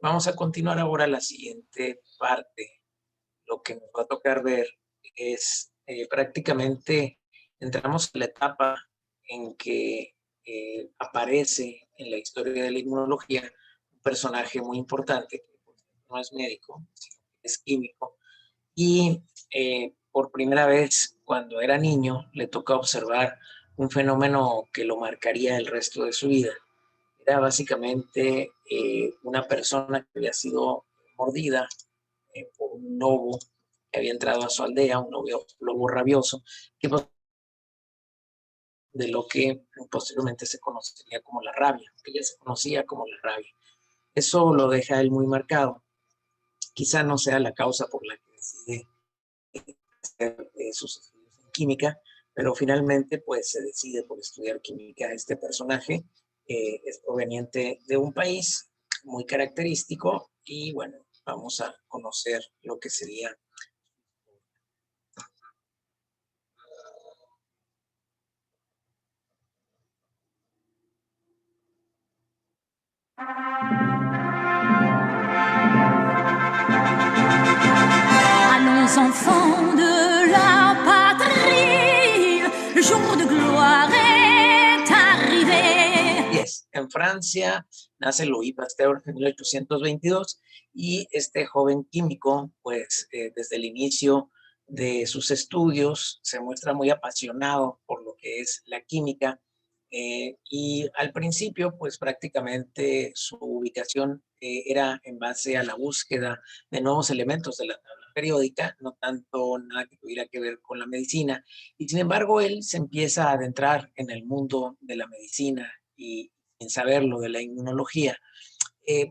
Vamos a continuar ahora la siguiente parte. Lo que nos va a tocar ver es prácticamente entramos en la etapa en que aparece en la historia de la inmunología un personaje muy importante, que no es médico, sino que es químico, y por primera vez cuando era niño le toca observar un fenómeno que lo marcaría el resto de su vida. Era básicamente una persona que había sido mordida por un lobo que había entrado a su aldea, un lobo rabioso, que de lo que posteriormente se conocería como la rabia, que ya se conocía como la rabia. Eso lo deja él muy marcado. Quizá no sea la causa por la que decide hacer sus estudios en química, pero finalmente pues se decide por estudiar química. Este personaje es proveniente de un país muy característico y bueno, vamos a conocer lo que sería. Allons enfants de la patrie, le jour de gloire est arrivé. Yes. En Francia nace Louis Pasteur en 1822 y este joven químico, pues desde el inicio de sus estudios se muestra muy apasionado por lo que es la química y al principio pues prácticamente su ubicación era en base a la búsqueda de nuevos elementos de la tabla periódica, no tanto nada que tuviera que ver con la medicina. Y sin embargo, él se empieza a adentrar en el mundo de la medicina y sin saberlo de la inmunología,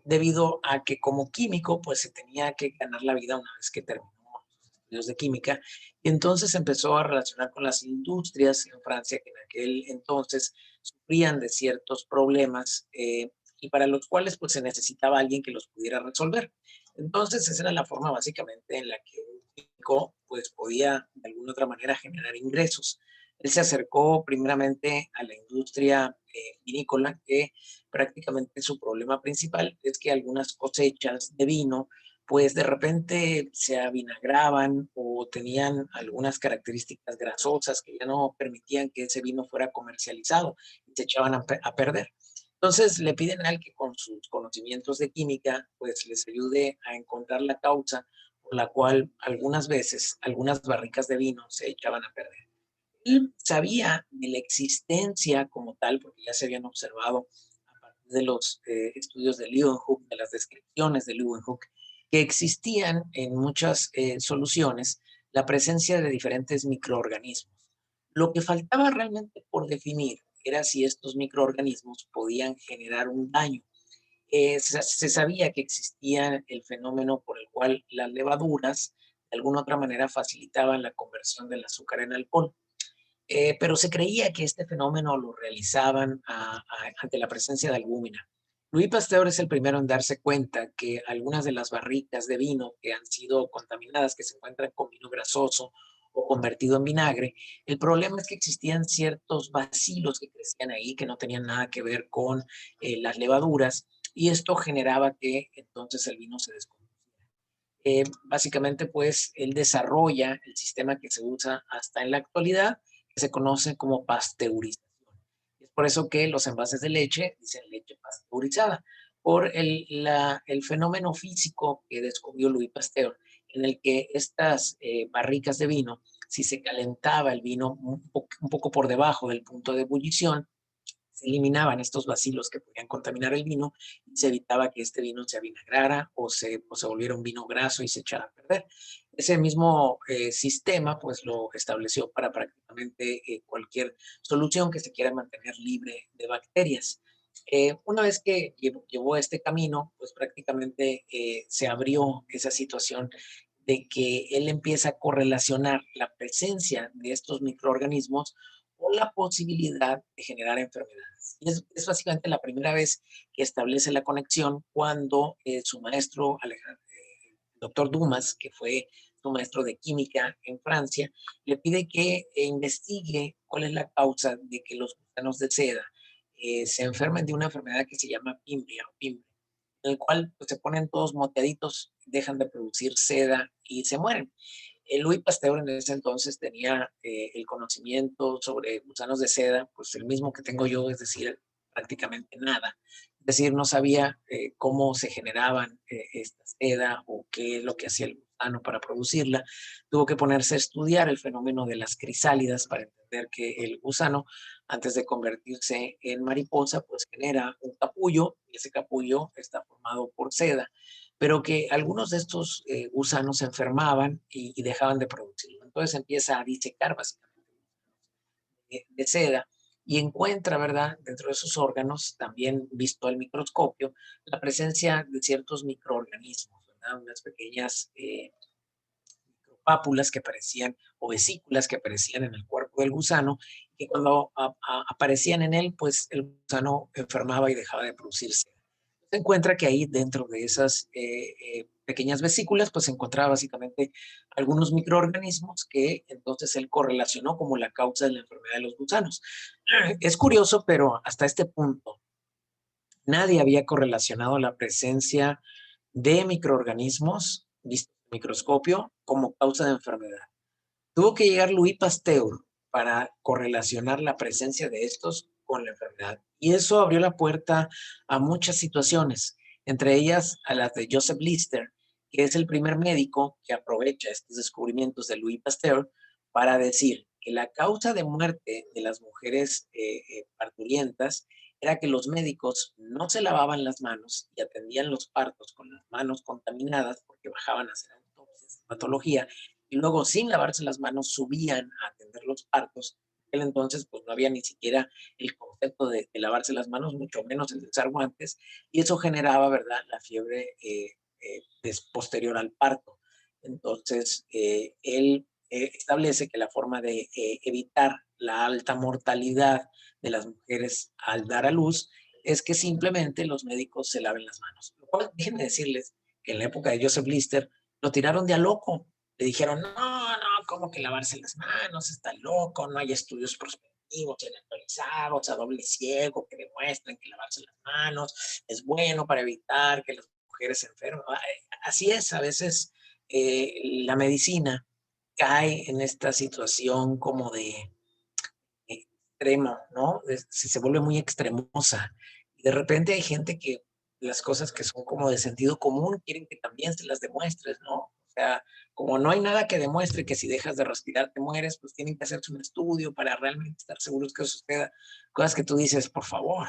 debido a que como químico, pues se tenía que ganar la vida una vez que terminó sus estudios de química. Y entonces empezó a relacionar con las industrias en Francia, que en aquel entonces sufrían de ciertos problemas y para los cuales pues se necesitaba alguien que los pudiera resolver. Entonces esa era la forma básicamente en la que un químico pues podía de alguna otra manera generar ingresos. Él se acercó primeramente a la industria vinícola, que prácticamente su problema principal es que algunas cosechas de vino pues de repente se avinagraban o tenían algunas características grasosas que ya no permitían que ese vino fuera comercializado y se echaban a perder. Entonces le piden a él que con sus conocimientos de química pues les ayude a encontrar la causa por la cual algunas veces algunas barricas de vino se echaban a perder. Él sabía de la existencia como tal, porque ya se habían observado a partir de los estudios de Leeuwenhoek, de las descripciones de Leeuwenhoek, que existían en muchas soluciones la presencia de diferentes microorganismos. Lo que faltaba realmente por definir era si estos microorganismos podían generar un daño. Se sabía que existía el fenómeno por el cual las levaduras de alguna otra manera facilitaban la conversión del azúcar en alcohol. Pero se creía que este fenómeno lo realizaban ante la presencia de albúmina. Louis Pasteur es el primero en darse cuenta que algunas de las barricas de vino que han sido contaminadas, que se encuentran con vino grasoso o convertido en vinagre, el problema es que existían ciertos bacilos que crecían ahí que no tenían nada que ver con las levaduras y esto generaba que entonces el vino se descompusiera. Básicamente, pues, él desarrolla el sistema que se usa hasta en la actualidad, que se conoce como pasteurización. Es por eso que los envases de leche dicen leche pasteurizada, por el fenómeno físico que descubrió Louis Pasteur, en el que estas barricas de vino, si se calentaba el vino un poco por debajo del punto de ebullición, se eliminaban estos bacilos que podían contaminar el vino y se evitaba que este vino se avinagrara o se volviera un vino graso y se echara a perder. Ese mismo sistema pues lo estableció para prácticamente cualquier solución que se quiera mantener libre de bacterias. Una vez que llevó este camino, pues prácticamente se abrió esa situación de que él empieza a correlacionar la presencia de estos microorganismos o la posibilidad de generar enfermedades. Y es básicamente la primera vez que establece la conexión cuando su maestro, el doctor Dumas, que fue su maestro de química en Francia, le pide que investigue cuál es la causa de que los gusanos de seda se enfermen de una enfermedad que se llama pimbria o pimbre. en el cual pues, se ponen todos moteaditos, dejan de producir seda y se mueren. Louis Pasteur en ese entonces tenía el conocimiento sobre gusanos de seda, pues el mismo que tengo yo, es decir, prácticamente nada. Es decir, no sabía cómo se generaban esta seda o qué es lo que hacía el gusano para producirla. Tuvo que ponerse a estudiar el fenómeno de las crisálidas para entender que el gusano, antes de convertirse en mariposa, pues genera un capullo y ese capullo está formado por seda, pero que algunos de estos gusanos se enfermaban y dejaban de producirlo. Entonces empieza a disecar básicamente de seda y encuentra, ¿verdad?, dentro de sus órganos, también visto al microscopio, la presencia de ciertos microorganismos, ¿verdad? Unas pequeñas pápulas que aparecían o vesículas que aparecían en el cuerpo del gusano, que cuando aparecían en él, pues el gusano enfermaba y dejaba de producirse. Se encuentra que ahí dentro de esas pequeñas vesículas, pues se encontraba básicamente algunos microorganismos que entonces él correlacionó como la causa de la enfermedad de los gusanos. Es curioso, pero hasta este punto nadie había correlacionado la presencia de microorganismos, visto en el microscopio, como causa de enfermedad. Tuvo que llegar Louis Pasteur para correlacionar la presencia de estos con la enfermedad. Y eso abrió la puerta a muchas situaciones, entre ellas a las de Joseph Lister, que es el primer médico que aprovecha estos descubrimientos de Louis Pasteur para decir que la causa de muerte de las mujeres parturientas era que los médicos no se lavaban las manos y atendían los partos con las manos contaminadas porque bajaban a hacer autopsias, patología, y luego sin lavarse las manos subían a atender los partos. En aquel entonces pues no había ni siquiera el concepto de lavarse las manos, mucho menos el de usar guantes, y eso generaba, ¿verdad?, la fiebre posterior al parto. Entonces, él establece que la forma de evitar la alta mortalidad de las mujeres al dar a luz es que simplemente los médicos se laven las manos. Lo cual, déjenme decirles que en la época de Joseph Lister lo tiraron de a loco. Le dijeron, no, no, ¿cómo que lavarse las manos? Está loco, no hay estudios prospectivos, actualizados, a doble ciego, que demuestren que lavarse las manos es bueno para evitar que las mujeres se enfermen. Así es, a veces la medicina cae en esta situación como de extremo, ¿no? Si se vuelve muy extremosa. Y de repente hay gente que las cosas que son como de sentido común quieren que también se las demuestres, ¿no? O sea, como no hay nada que demuestre que si dejas de respirar te mueres, pues tienen que hacerse un estudio para realmente estar seguros que eso suceda. Cosas que tú dices, por favor.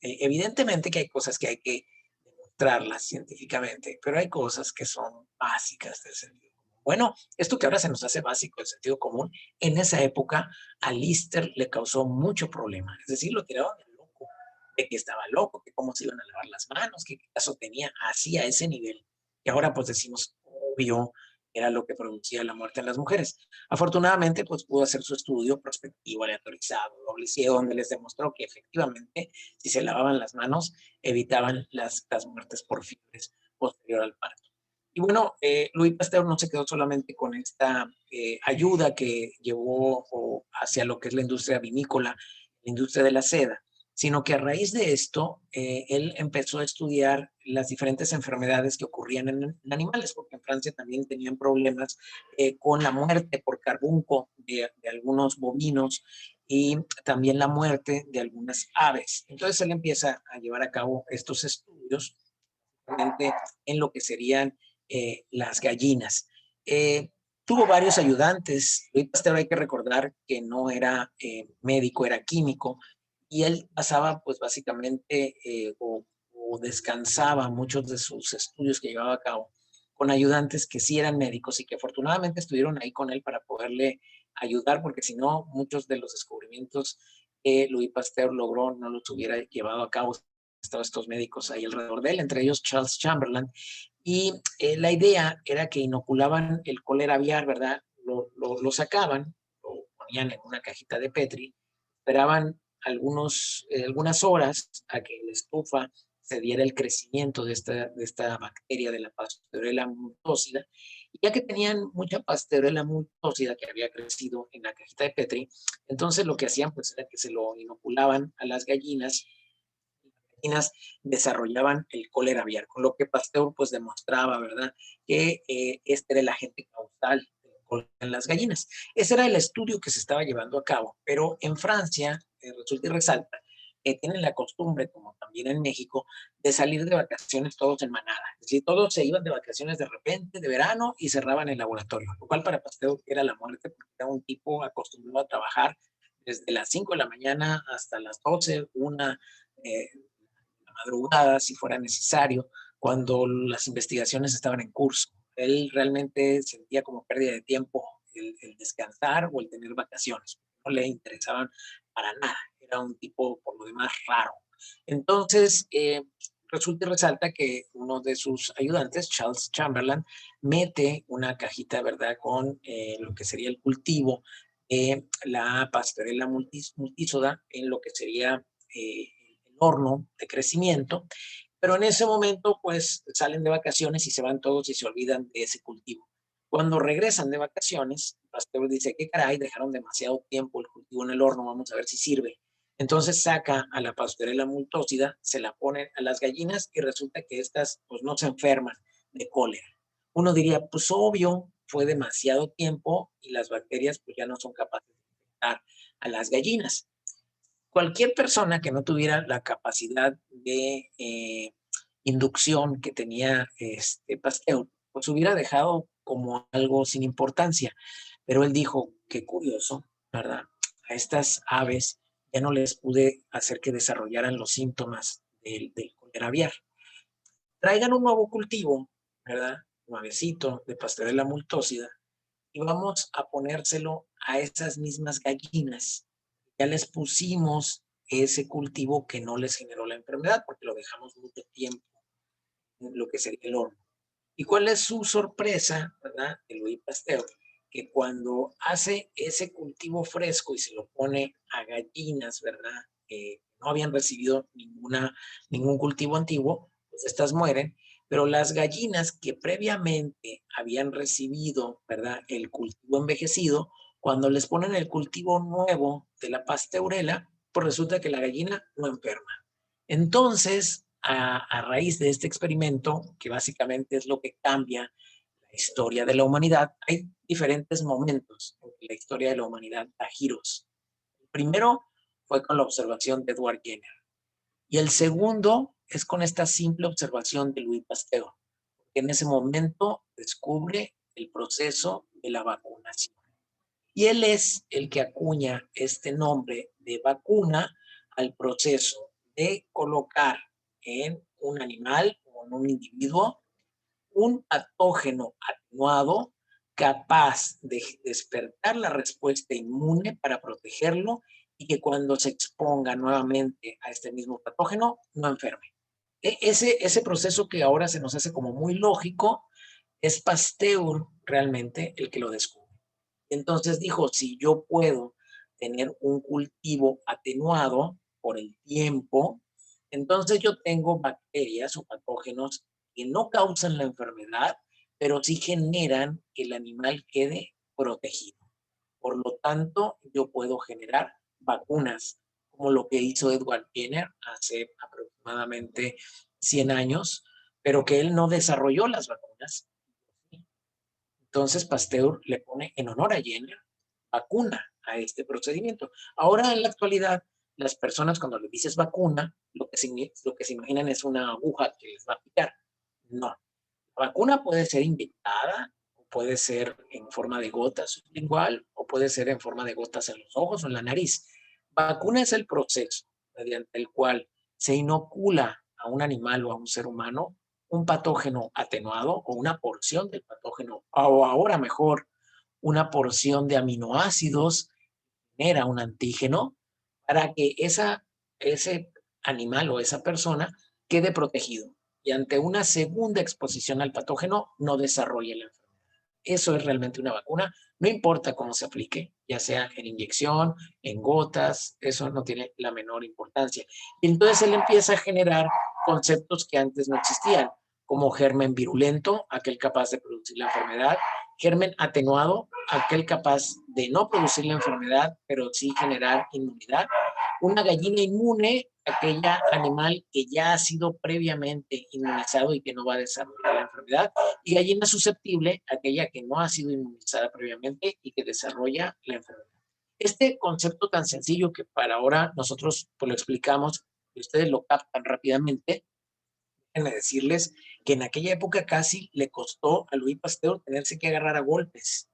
Evidentemente que hay cosas que hay que demostrarlas científicamente, pero hay cosas que son básicas del sentido común. Bueno, esto que ahora se nos hace básico el sentido común, en esa época a Lister le causó mucho problema. Es decir, lo tiraron de loco, de que estaba loco, que cómo se iban a lavar las manos, que qué caso tenía, así a ese nivel. Y ahora pues decimos, obvio, era lo que producía la muerte en las mujeres. Afortunadamente, pues pudo hacer su estudio prospectivo, aleatorizado, doble ciego, donde les demostró que efectivamente, si se lavaban las manos, evitaban las muertes por fiebres posterior al parto. Y bueno, Louis Pasteur no se quedó solamente con esta ayuda que llevó hacia lo que es la industria vinícola, la industria de la seda, sino que a raíz de esto, él empezó a estudiar las diferentes enfermedades que ocurrían en animales, porque en Francia también tenían problemas con la muerte por carbunco de algunos bovinos y también la muerte de algunas aves. Entonces él empieza a llevar a cabo estos estudios en lo que serían las gallinas. Tuvo varios ayudantes. Louis Pasteur, hay que recordar que no era médico, era químico, y él pasaba pues básicamente o descansaba muchos de sus estudios que llevaba a cabo con ayudantes que sí eran médicos y que afortunadamente estuvieron ahí con él para poderle ayudar, porque si no, muchos de los descubrimientos que Louis Pasteur logró no los hubiera llevado a cabo. Estaban estos médicos ahí alrededor de él, entre ellos Charles Chamberlain, y la idea era que inoculaban el cólera aviar, ¿verdad? Lo sacaban, lo ponían en una cajita de Petri, esperaban algunas horas a que la estufa se diera el crecimiento de esta bacteria de la Pasteurella multósida, y ya que tenían mucha Pasteurella multósida que había crecido en la cajita de Petri, entonces lo que hacían pues era que se lo inoculaban a las gallinas gallinas desarrollaban el cólera aviar, con lo que Pasteur pues demostraba, ¿verdad?, que este era el agente causal en las gallinas. Ese era el estudio que se estaba llevando a cabo, pero en Francia, resulta y resalta, tienen la costumbre, como también en México, de salir de vacaciones todos en manada. Es decir, todos se iban de vacaciones de repente, de verano, y cerraban el laboratorio, lo cual para Pasteur era la muerte, porque era un tipo acostumbrado a trabajar desde las 5 de la mañana hasta las 12, una la madrugada, si fuera necesario, cuando las investigaciones estaban en curso. Él realmente sentía como pérdida de tiempo el descansar o el tener vacaciones. No le interesaban para nada. Era un tipo, por lo demás, raro. Entonces, resulta y resalta que uno de sus ayudantes, Charles Chamberlain, mete una cajita, ¿verdad?, con lo que sería el cultivo, la pastorela multísoda, en lo que sería el horno de crecimiento, pero en ese momento pues salen de vacaciones y se van todos y se olvidan de ese cultivo. Cuando regresan de vacaciones, Pasteur dice, qué caray, dejaron demasiado tiempo el cultivo en el horno, vamos a ver si sirve. Entonces saca a la pastorela multócida, se la pone a las gallinas y resulta que estas pues no se enferman de cólera. Uno diría, pues obvio, fue demasiado tiempo y las bacterias pues ya no son capaces de infectar a las gallinas. Cualquier persona que no tuviera la capacidad de inducción que tenía Pasteur, pues hubiera dejado como algo sin importancia. Pero él dijo, qué curioso, ¿verdad? A estas aves ya no les pude hacer que desarrollaran los síntomas del cólera aviar. Traigan un nuevo cultivo, ¿verdad? Nuevecito, de pastorela multócida, y vamos a ponérselo a esas mismas gallinas. Ya les pusimos ese cultivo que no les generó la enfermedad porque lo dejamos mucho tiempo en lo que sería el horno. ¿Y cuál es su sorpresa, verdad, de Louis Pasteur? Que cuando hace ese cultivo fresco y se lo pone a gallinas, ¿verdad?, no habían recibido ningún cultivo antiguo, pues estas mueren, pero las gallinas que previamente habían recibido, ¿verdad?, el cultivo envejecido, cuando les ponen el cultivo nuevo de la pasteurela, pues resulta que la gallina no enferma. Entonces, a raíz de este experimento, que básicamente es lo que cambia la historia de la humanidad, hay diferentes momentos en que la historia de la humanidad da giros. El primero fue con la observación de Edward Jenner. Y el segundo es con esta simple observación de Louis Pasteur, que en ese momento descubre el proceso de la vacunación. Y él es el que acuña este nombre de vacuna al proceso de colocar en un animal o en un individuo un patógeno atenuado capaz de despertar la respuesta inmune para protegerlo y que cuando se exponga nuevamente a este mismo patógeno no enferme. Ese proceso que ahora se nos hace como muy lógico, es Pasteur realmente el que lo descubre. Entonces dijo, si yo puedo tener un cultivo atenuado por el tiempo, entonces yo tengo bacterias o patógenos que no causan la enfermedad, pero sí generan que el animal quede protegido. Por lo tanto, yo puedo generar vacunas, como lo que hizo Edward Jenner hace aproximadamente 100 años, pero que él no desarrolló las vacunas. Entonces Pasteur le pone en honor a Jenner vacuna a este procedimiento. Ahora en la actualidad, las personas cuando les dices vacuna, lo que se imaginan es una aguja que les va a picar. No. La vacuna puede ser inyectada, o puede ser en forma de gotas sublingual, o puede ser en forma de gotas en los ojos o en la nariz. Vacuna es el proceso mediante el cual se inocula a un animal o a un ser humano un patógeno atenuado o una porción del patógeno, o ahora mejor, una porción de aminoácidos, genera un antígeno para que ese animal o esa persona quede protegido y ante una segunda exposición al patógeno no desarrolle la enfermedad. Eso es realmente una vacuna, no importa cómo se aplique, ya sea en inyección, en gotas, eso no tiene la menor importancia. Y entonces él empieza a generar conceptos que antes no existían, como germen virulento, aquel capaz de producir la enfermedad, germen atenuado, aquel capaz de no producir la enfermedad, pero sí generar inmunidad, Una gallina inmune, aquella animal que ya ha sido previamente inmunizado y que no va a desarrollar la enfermedad, y gallina susceptible, aquella que no ha sido inmunizada previamente y que desarrolla la enfermedad. Este concepto tan sencillo que para ahora nosotros pues, lo explicamos y ustedes lo captan rápidamente, déjenme decirles que en aquella época casi le costó a Louis Pasteur tenerse que agarrar a golpes.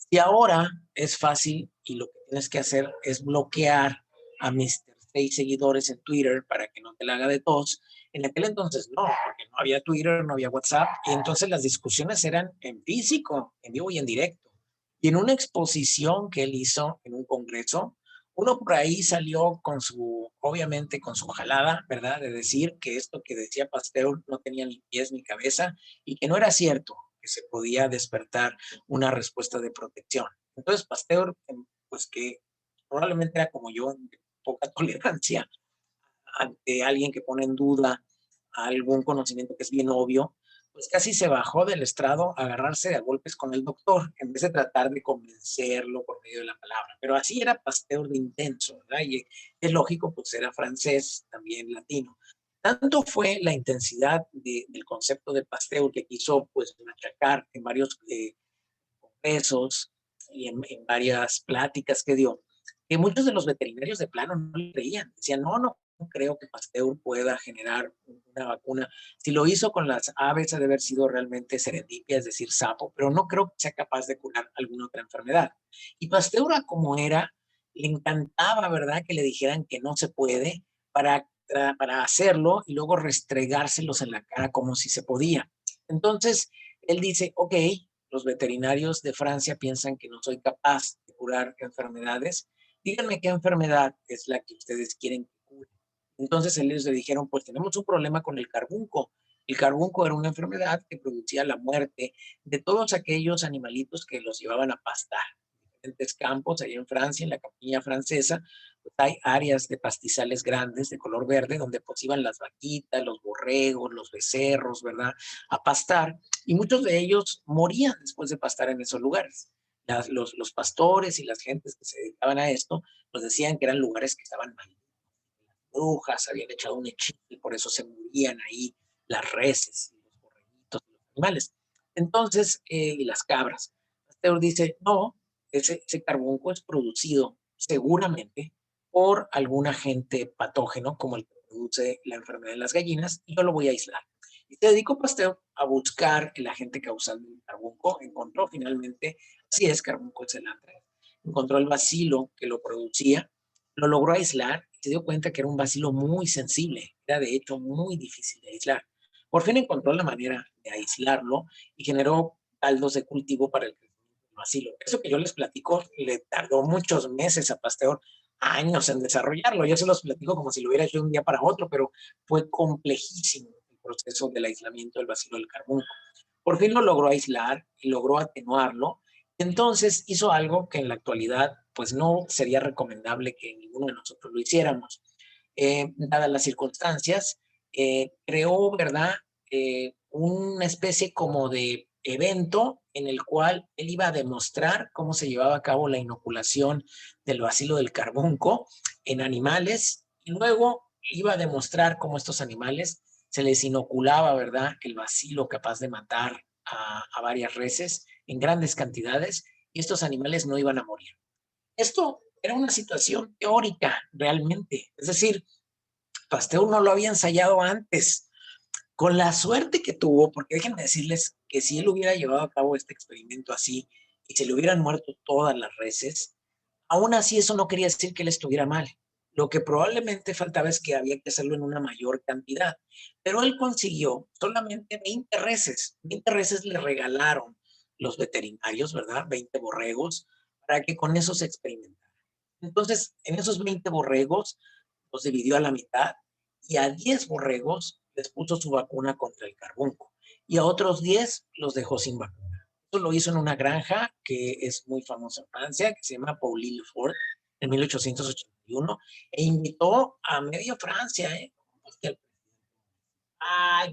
Si ahora es fácil y lo que tienes que hacer es bloquear a mis 6 seguidores en Twitter para que no te la haga de tos, en aquel entonces no, porque no había Twitter, no había WhatsApp, y entonces las discusiones eran en físico, en vivo y en directo. Y en una exposición que él hizo en un congreso, uno por ahí salió con su, obviamente con su jalada, ¿verdad? De decir que esto que decía Pasteur no tenía ni pies ni cabeza y que no era cierto, que se podía despertar una respuesta de protección. Entonces Pasteur, pues que probablemente era como yo, de poca tolerancia ante alguien que pone en duda algún conocimiento que es bien obvio, pues casi se bajó del estrado a agarrarse a golpes con el doctor, en vez de tratar de convencerlo por medio de la palabra. Pero así era Pasteur de intenso, ¿verdad? Y es lógico, pues era francés, también latino. Tanto fue la intensidad del concepto de Pasteur que quiso, pues, machacar en varios congresos y en varias pláticas que dio, que muchos de los veterinarios de plano no le creían. Decían, no creo que Pasteur pueda generar una vacuna. Si lo hizo con las aves, ha de haber sido realmente serendipia, es decir, sapo, pero no creo que sea capaz de curar alguna otra enfermedad. Y Pasteur, como era, le encantaba, ¿verdad?, que le dijeran que no se puede para hacerlo y luego restregárselos en la cara como si se podía. Entonces, él dice, ok, los veterinarios de Francia piensan que no soy capaz de curar enfermedades. Díganme qué enfermedad es la que ustedes quieren que cure. Entonces ellos le dijeron, pues tenemos un problema con el carbunco. El carbunco era una enfermedad que producía la muerte de todos aquellos animalitos que los llevaban a pastar. En diferentes campos, allá en Francia, en la campiña francesa, pues hay áreas de pastizales grandes de color verde donde pues iban las vaquitas, los borregos, los becerros, ¿verdad?, a pastar, y muchos de ellos morían después de pastar en esos lugares. Los pastores y las gentes que se dedicaban a esto, pues decían que eran lugares que estaban malditos. Las brujas habían echado un hechizo y por eso se morían ahí las reses, los borreguitos, los animales. Entonces, y las cabras. Pasteur dice, no, ese carbunco es producido seguramente por algún agente patógeno como el que produce la enfermedad de las gallinas y yo lo voy a aislar. Y se dedicó Pasteur a buscar el agente causal del carbunco, encontró finalmente, así es, carbunco es el antrax, encontró el bacilo que lo producía, lo logró aislar y se dio cuenta que era un bacilo muy sensible, era de hecho muy difícil de aislar. Por fin encontró la manera de aislarlo y generó caldos de cultivo para el crecimiento del bacilo. Eso que yo les platico le tardó muchos meses a Pasteur, años en desarrollarlo. Yo se los platico como si lo hubiera hecho de un día para otro, pero fue complejísimo el proceso del aislamiento del bacilo del carbunco. Por fin lo logró aislar y logró atenuarlo. Entonces hizo algo que en la actualidad pues no sería recomendable que ninguno de nosotros lo hiciéramos. Dadas las circunstancias, creó, ¿verdad?, una especie como de evento en el cual él iba a demostrar cómo se llevaba a cabo la inoculación del bacilo del carbunco en animales y luego iba a demostrar cómo estos animales se les inoculaba, ¿verdad?, el bacilo capaz de matar a varias reses en grandes cantidades y estos animales no iban a morir. Esto era una situación teórica realmente, es decir, Pasteur no lo había ensayado antes. Con la suerte que tuvo, porque déjenme decirles que si él hubiera llevado a cabo este experimento así y se le hubieran muerto todas las reses, aún así eso no quería decir que él estuviera mal. Lo que probablemente faltaba es que había que hacerlo en una mayor cantidad. Pero él consiguió solamente 20 reses. 20 reses le regalaron los veterinarios, ¿verdad? 20 borregos, para que con eso se experimentara. Entonces, en esos 20 borregos, los dividió a la mitad y a 10 borregos les puso su vacuna contra el carbunco y a otros 10 los dejó sin vacuna. Eso lo hizo en una granja que es muy famosa en Francia, que se llama Paulille-le-Fort, en 1881, e invitó a medio Francia, que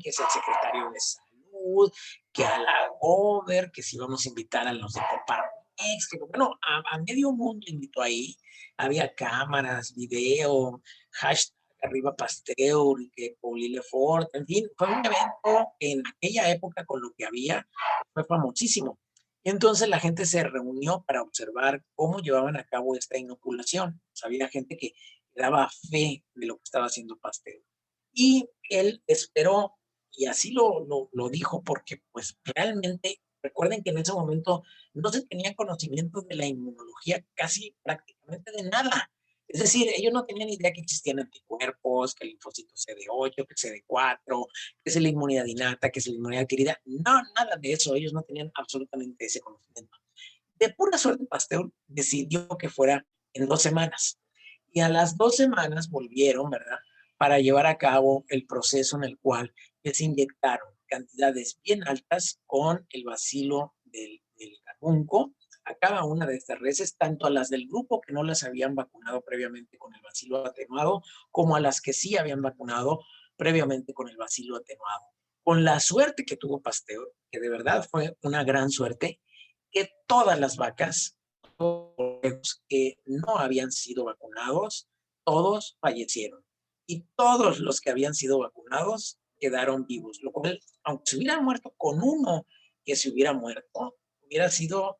es el secretario de salud, que a la Gober, que si vamos a invitar a los de Copar. éxito. Bueno, a medio mundo invitó ahí. Había cámaras, video, hashtag arriba Pasteur, y que Pauli Lefort, en fin, fue un evento en aquella época con lo que había, fue famosísimo. Y entonces la gente se reunió para observar cómo llevaban a cabo esta inoculación. O sea, había gente que daba fe de lo que estaba haciendo Pasteur. Y él esperó, y así lo dijo, porque pues realmente, recuerden que en ese momento no se tenía conocimiento de la inmunología casi prácticamente de nada. Es decir, ellos no tenían idea que existían anticuerpos, que el linfocito CD8, que CD4, que es la inmunidad innata, que es la inmunidad adquirida. No, nada de eso. Ellos no tenían absolutamente ese conocimiento. De pura suerte, Pasteur decidió que fuera en 2 semanas. Y a las 2 semanas volvieron, ¿verdad? Para llevar a cabo el proceso en el cual les inyectaron cantidades bien altas con el bacilo del carbunco a cada una de estas reses, tanto a las del grupo que no las habían vacunado previamente con el bacilo atenuado, como a las que sí habían vacunado previamente con el bacilo atenuado. Con la suerte que tuvo Pasteur, que de verdad fue una gran suerte, que todas las vacas, todos que no habían sido vacunados, todos fallecieron. Y todos los que habían sido vacunados quedaron vivos, lo cual, aunque se hubieran muerto con uno que se hubiera muerto, hubiera sido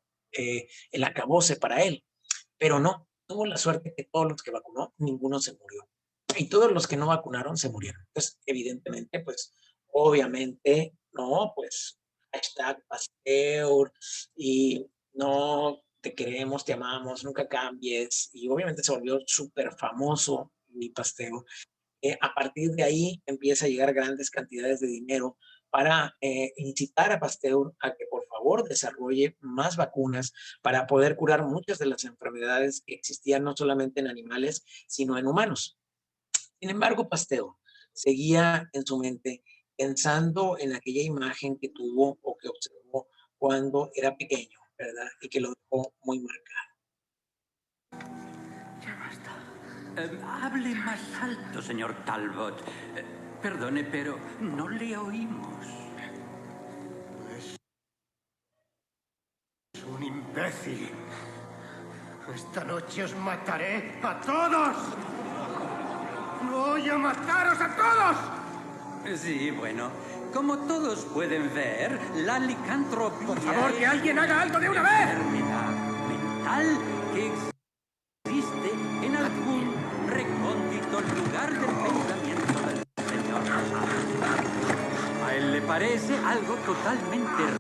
el acabose para él. Pero no, tuvo la suerte que todos los que vacunó, ninguno se murió. Y todos los que no vacunaron se murieron. Entonces, evidentemente, pues, obviamente, no, pues, hashtag Pasteur y no te queremos, te amamos, nunca cambies. Y obviamente se volvió súper famoso mi Pasteur. A partir de ahí empieza a llegar grandes cantidades de dinero para incitar a Pasteur a que por favor desarrolle más vacunas para poder curar muchas de las enfermedades que existían no solamente en animales, sino en humanos. Sin embargo, Pasteur seguía en su mente pensando en aquella imagen que tuvo o que observó cuando era pequeño, ¿verdad? Y que lo dejó muy marcado. Ya basta. Hable más alto, señor Talbot. Perdone, pero no le oímos. Es un imbécil. Esta noche os mataré a todos. ¡Voy a mataros a todos! Sí, bueno, como todos pueden ver, la licantropía... ¡Por favor, que alguien haga algo de una vez! ...enfermedad mental que existe en algún recóndito lugar del pensamiento del señor. A él le parece algo totalmente real.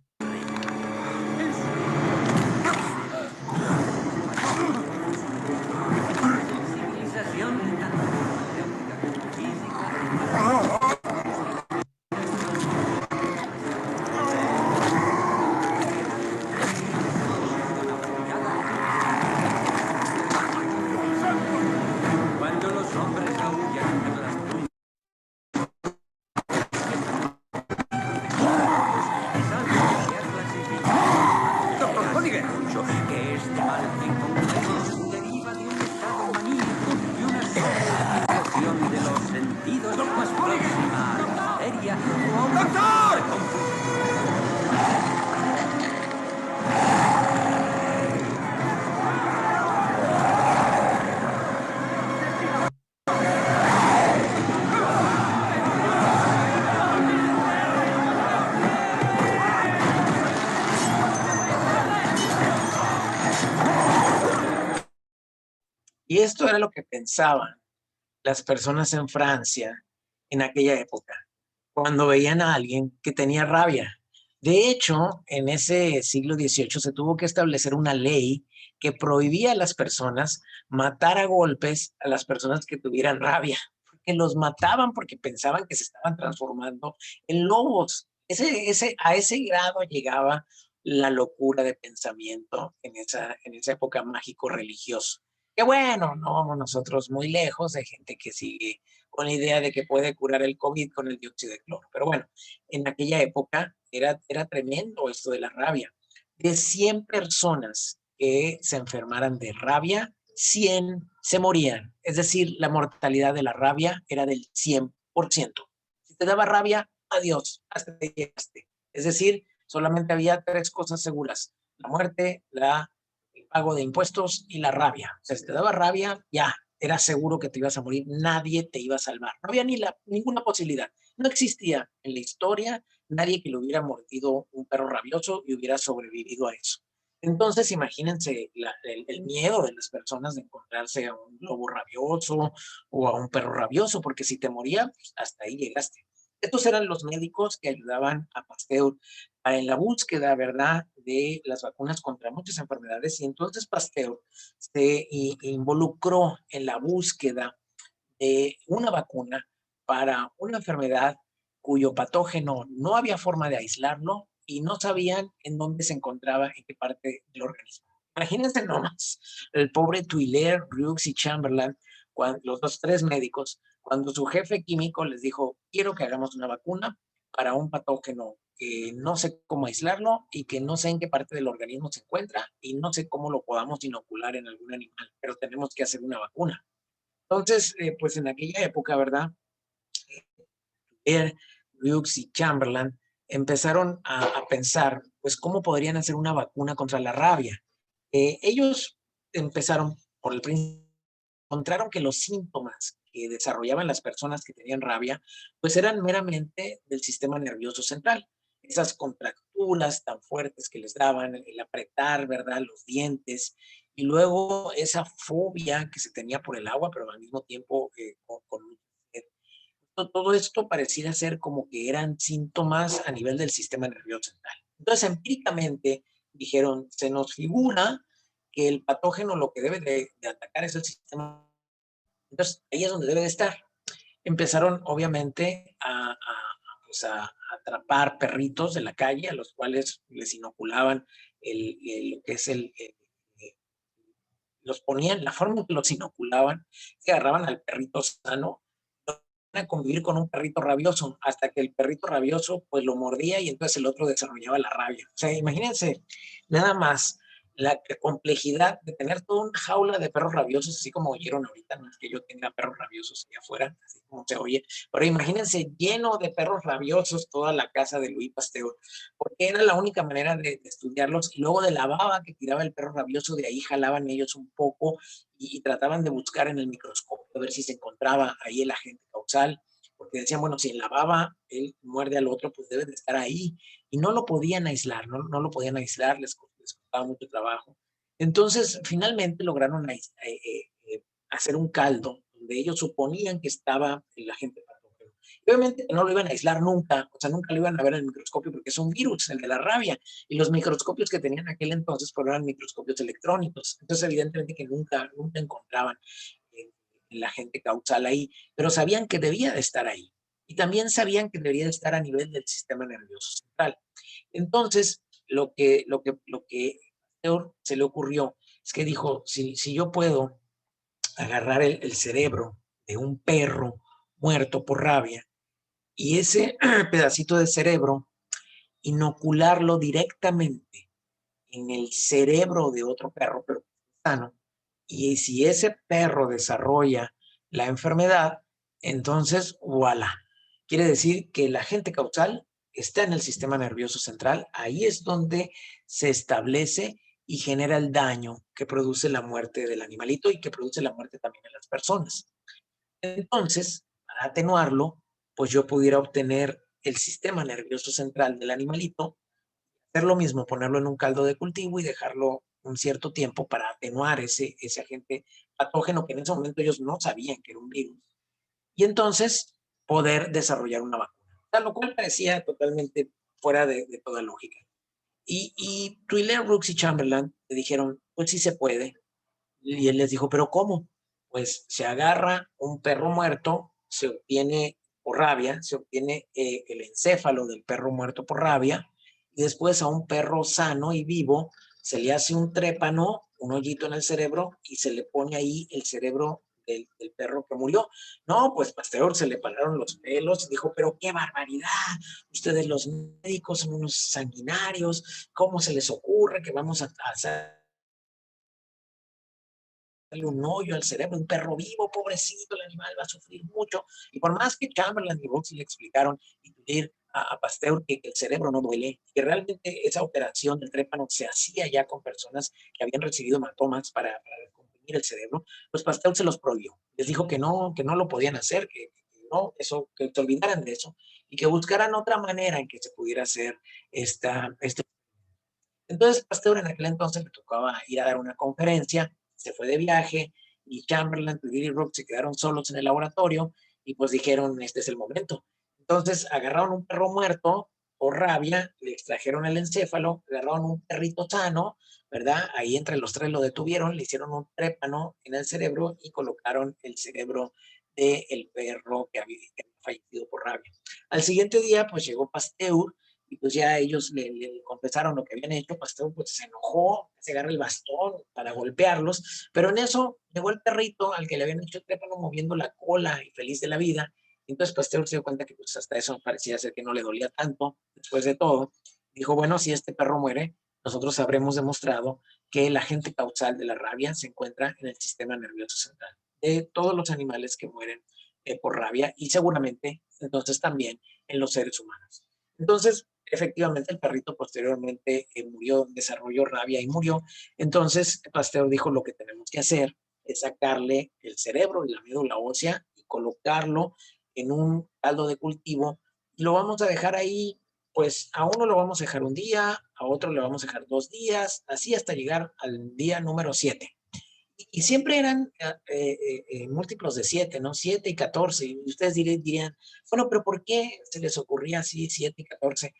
Civilización tanto física. Cuando los hombres aúllan en las tumbas, es algo que se ha clasificado. Doctor Honniger, que este mal en concreto deriva de un estado maníaco y una sobreutilización de los sentidos más próxima a la materia o a una forma de confusión. Y esto era lo que pensaban las personas en Francia en aquella época, cuando veían a alguien que tenía rabia. De hecho, en ese siglo XVIII se tuvo que establecer una ley que prohibía a las personas matar a golpes a las personas que tuvieran rabia, porque los mataban porque pensaban que se estaban transformando en lobos. A ese grado llegaba la locura de pensamiento en esa época mágico-religioso. Que bueno, no vamos nosotros muy lejos, hay gente que sigue con la idea de que puede curar el COVID con el dióxido de cloro. Pero bueno, en aquella época era tremendo esto de la rabia. De 100 personas que se enfermaran de rabia, 100 se morían. Es decir, la mortalidad de la rabia era del 100%. Si te daba rabia, adiós, hasta que llegaste. Es decir, solamente había 3 cosas seguras: la muerte, la pago de impuestos y la rabia. O sea, si te daba rabia, ya, era seguro que te ibas a morir, nadie te iba a salvar. No había ninguna posibilidad. No existía en la historia nadie que le hubiera mordido un perro rabioso y hubiera sobrevivido a eso. Entonces, imagínense el miedo de las personas de encontrarse a un lobo rabioso o a un perro rabioso, porque si te moría, pues, hasta ahí llegaste. Estos eran los médicos que ayudaban a Pasteur en la búsqueda, ¿verdad?, de las vacunas contra muchas enfermedades. Y entonces Pasteur se involucró en la búsqueda de una vacuna para una enfermedad cuyo patógeno no había forma de aislarlo y no sabían en dónde se encontraba, en qué parte del organismo. Imagínense nomás, el pobre Tuilher, Brooks y Chamberlain, los dos tres médicos, cuando su jefe químico les dijo, quiero que hagamos una vacuna para un patógeno que no sé cómo aislarlo y que no sé en qué parte del organismo se encuentra y no sé cómo lo podamos inocular en algún animal, pero tenemos que hacer una vacuna. Entonces, pues en aquella época, ¿verdad? Brooks y Chamberlain empezaron a pensar, pues, cómo podrían hacer una vacuna contra la rabia. Ellos empezaron por el principio, encontraron que los síntomas que desarrollaban las personas que tenían rabia, pues eran meramente del sistema nervioso central. Esas contracturas tan fuertes que les daban, el apretar, ¿verdad?, los dientes, y luego esa fobia que se tenía por el agua, pero al mismo tiempo con todo esto pareciera ser como que eran síntomas a nivel del sistema nervioso central. Entonces, empíricamente dijeron, se nos figura que el patógeno lo que debe de atacar es el sistema. Entonces, ahí es donde debe de estar. Empezaron, obviamente, pues a atrapar perritos de la calle, a los cuales les inoculaban lo que es los ponían, la forma en que los inoculaban, que agarraban al perrito sano, a convivir con un perrito rabioso, hasta que el perrito rabioso pues lo mordía y entonces el otro desarrollaba la rabia. O sea, imagínense nada más la complejidad de tener toda una jaula de perros rabiosos, así como oyeron ahorita, no es que yo tenga perros rabiosos allá afuera, así como se oye, pero imagínense lleno de perros rabiosos toda la casa de Louis Pasteur, porque era la única manera de estudiarlos, y luego de la baba que tiraba el perro rabioso, de ahí jalaban ellos un poco y trataban de buscar en el microscopio a ver si se encontraba ahí el agente causal, porque decían, bueno, si en la baba él muerde al otro, pues debe de estar ahí, y no lo podían aislar, no lo podían aislar, les costaba mucho trabajo. Entonces, finalmente lograron hacer un caldo donde ellos suponían que estaba el agente patógeno. Obviamente no lo iban a aislar nunca, o sea, nunca lo iban a ver en el microscopio porque es un virus, el de la rabia, y los microscopios que tenían aquel entonces pues, eran microscopios electrónicos, entonces evidentemente que nunca encontraban el agente causal ahí, pero sabían que debía de estar ahí, y también sabían que debería de estar a nivel del sistema nervioso central. Entonces, lo que se le ocurrió es que dijo, si yo puedo agarrar el cerebro de un perro muerto por rabia y ese pedacito de cerebro inocularlo directamente en el cerebro de otro perro, pero sano, y si ese perro desarrolla la enfermedad, entonces, voilà. Quiere decir que el agente causal está en el sistema nervioso central, ahí es donde se establece y genera el daño que produce la muerte del animalito y que produce la muerte también de las personas. Entonces, para atenuarlo, pues yo pudiera obtener el sistema nervioso central del animalito, hacer lo mismo, ponerlo en un caldo de cultivo y dejarlo un cierto tiempo para atenuar ese agente patógeno que en ese momento ellos no sabían que era un virus. Y entonces poder desarrollar una vacuna. O sea, lo cual parecía totalmente fuera de toda lógica. Y Twiller, Brooks y Chamberlain le dijeron, pues sí se puede. Y él les dijo, ¿pero cómo? Pues se agarra un perro muerto, se obtiene por rabia, se obtiene el encéfalo del perro muerto por rabia, y después a un perro sano y vivo se le hace un trépano, un hoyito en el cerebro, y se le pone ahí el cerebro del perro que murió. No, pues Pasteur se le pararon los pelos y dijo, pero qué barbaridad, ustedes los médicos son unos sanguinarios, ¿cómo se les ocurre que vamos a hacer un hoyo al cerebro, un perro vivo, pobrecito, el animal va a sufrir mucho? Y por más que Chamberlain y Brooks le explicaron, y a Pasteur que el cerebro no duele, que realmente esa operación del trépano se hacía ya con personas que habían recibido hematomas para descomprimir el cerebro, pues Pasteur se los prohibió. Les dijo que no lo podían hacer, que no, eso, que se olvidaran de eso y que buscaran otra manera en que se pudiera hacer este. Entonces Pasteur en aquel entonces le tocaba ir a dar una conferencia, se fue de viaje y Chamberlain y Billy Rook se quedaron solos en el laboratorio y pues dijeron, este es el momento. Entonces agarraron un perro muerto por rabia, le extrajeron el encéfalo, agarraron un perrito sano, ¿verdad? Ahí entre los tres lo detuvieron, le hicieron un trépano en el cerebro y colocaron el cerebro del perro que había fallecido por rabia. Al siguiente día, pues llegó Pasteur y pues ya ellos le confesaron lo que habían hecho. Pasteur pues se enojó, se agarra el bastón para golpearlos, pero en eso llegó el perrito al que le habían hecho el trépano moviendo la cola y feliz de la vida. Entonces Pasteur se dio cuenta que pues hasta eso parecía ser que no le dolía tanto después de todo. Dijo, bueno, si este perro muere, nosotros habremos demostrado que el agente causal de la rabia se encuentra en el sistema nervioso central de todos los animales que mueren por rabia y seguramente entonces también en los seres humanos. Entonces, efectivamente, el perrito posteriormente murió, desarrolló rabia y murió. Entonces, Pasteur dijo, lo que tenemos que hacer es sacarle el cerebro y la médula ósea y colocarlo en un caldo de cultivo y lo vamos a dejar ahí, pues a uno lo vamos a dejar un día, a otro le vamos a dejar 2 días, así hasta llegar al día número 7. Y siempre eran múltiplos de 7, ¿no? 7 y 14. Y ustedes dirían, bueno, pero ¿por qué se les ocurría así 7 y 14?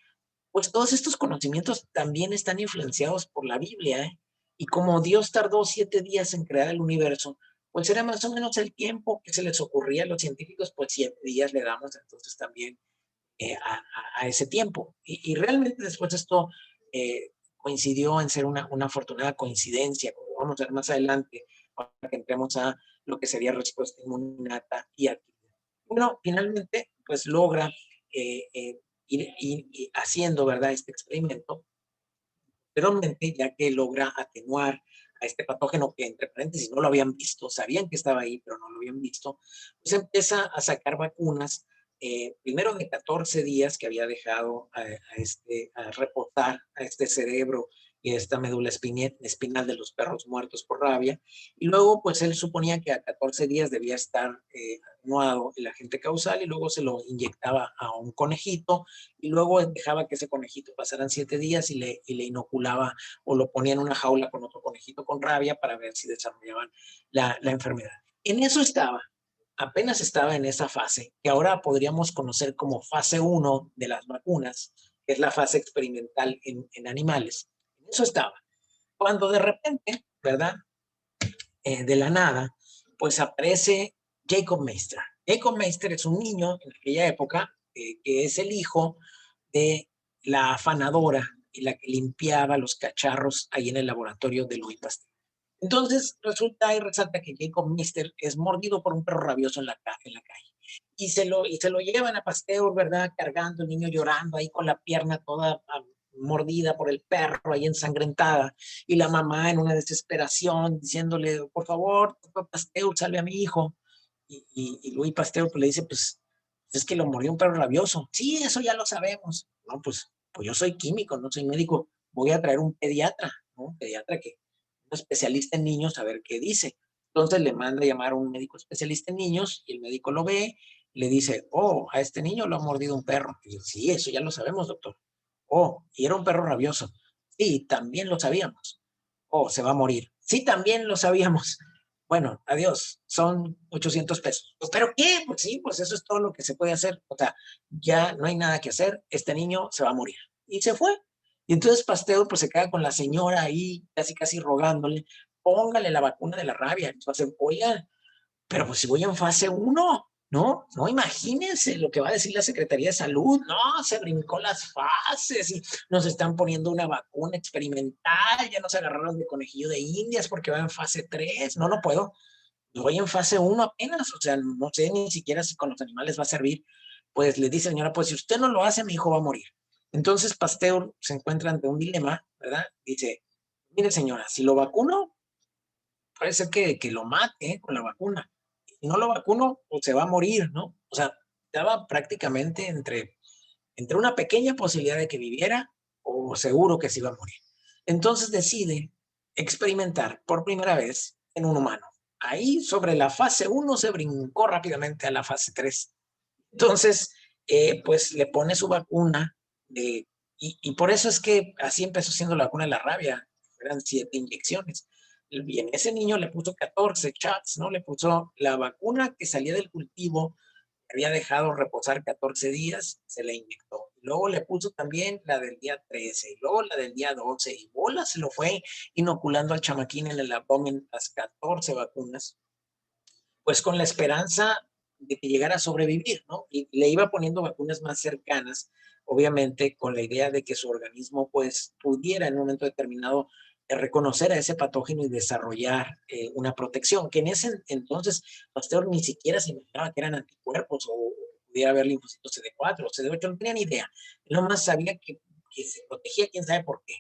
Pues todos estos conocimientos también están influenciados por la Biblia, ¿eh? Y como Dios tardó 7 días en crear el universo, pues era más o menos el tiempo que se les ocurría a los científicos, pues 7 días le damos entonces también a ese tiempo. Y realmente después esto coincidió en ser una afortunada coincidencia, como vamos a ver más adelante, para que entremos a lo que sería respuesta inmunata y actividad. Bueno, finalmente, pues logra ir haciendo, ¿verdad?, este experimento, pero ya que logra atenuar a este patógeno que, entre paréntesis, no lo habían visto, sabían que estaba ahí, pero no lo habían visto, pues empieza a sacar vacunas, primero de 14 días que había dejado a reposar a este cerebro y a esta médula espinal de los perros muertos por rabia, y luego pues él suponía que a 14 días debía estar atenuado el agente causal y luego se lo inyectaba a un conejito y luego dejaba que ese conejito pasaran 7 días y le inoculaba o lo ponía en una jaula con otro conejito con rabia para ver si desarrollaban la enfermedad. En eso estaba, apenas estaba en esa fase, que ahora podríamos conocer como fase 1 de las vacunas, que es la fase experimental en animales. En eso estaba. Cuando de repente, ¿verdad? De la nada, pues aparece Jacob Meister. Jacob Meister es un niño en aquella época que es el hijo de la afanadora y la que limpiaba los cacharros ahí en el laboratorio de Louis Pasteur. Entonces resulta y resalta que Jacob Meister es mordido por un perro rabioso en la calle y se lo llevan a Pasteur, ¿verdad? Cargando, el niño llorando ahí con la pierna toda mordida por el perro, ahí ensangrentada, y la mamá en una desesperación diciéndole, por favor, Pasteur, salve a mi hijo. Y Louis Pasteur pues, le dice, pues es que lo mordió un perro rabioso. Sí, eso ya lo sabemos. No, pues yo soy químico, no soy médico. Voy a traer un pediatra, ¿no? Un pediatra un especialista en niños a ver qué dice. Entonces le manda a llamar a un médico especialista en niños y el médico lo ve, le dice, oh, a este niño lo ha mordido un perro. Y dice, sí, eso ya lo sabemos, doctor. Oh, y era un perro rabioso. Sí, también lo sabíamos. Oh, se va a morir. Sí, también lo sabíamos. Bueno, adiós, son 800 pesos. ¿Pero qué? Pues sí, pues eso es todo lo que se puede hacer. O sea, ya no hay nada que hacer, este niño se va a morir. Y se fue. Y entonces Pasteur pues se queda con la señora ahí, casi casi rogándole, póngale la vacuna de la rabia. Entonces, oigan, pero pues si voy en fase 1, ¿no? No, imagínense lo que va a decir la Secretaría de Salud. No, se brincó las fases y nos están poniendo una vacuna experimental. Ya nos agarraron de conejillo de indias porque va en fase 3. No, no puedo. Voy en fase 1 apenas. O sea, no sé ni siquiera si con los animales va a servir. Pues le dice, señora, pues si usted no lo hace, mi hijo va a morir. Entonces Pasteur se encuentra ante un dilema, ¿verdad? Dice, mire señora, si lo vacuno, puede ser que lo mate con la vacuna. Si no lo vacuno, pues se va a morir, ¿no? O sea, estaba prácticamente entre entre una pequeña posibilidad de que viviera o seguro que se iba a morir. Entonces decide experimentar por primera vez en un humano. Ahí sobre la fase 1 se brincó rápidamente a la fase 3. Entonces, pues le pone su vacuna y por eso es que así empezó siendo la vacuna de la rabia. Eran 7 inyecciones. Bien, ese niño le puso 14 shots, ¿no? Le puso la vacuna que salía del cultivo, había dejado reposar 14 días, se le inyectó. Luego le puso también la del día 13, y luego la del día 12, y bola se lo fue inoculando al chamaquín en el abdomen las 14 vacunas, pues con la esperanza de que llegara a sobrevivir, ¿no? Y le iba poniendo vacunas más cercanas, obviamente con la idea de que su organismo pues pudiera en un momento determinado reconocer a ese patógeno y desarrollar una protección, que en ese entonces Pasteur ni siquiera se imaginaba que eran anticuerpos o pudiera haber linfocitos CD4 o CD8, no tenía ni idea. Él nomás sabía que se protegía, quién sabe por qué.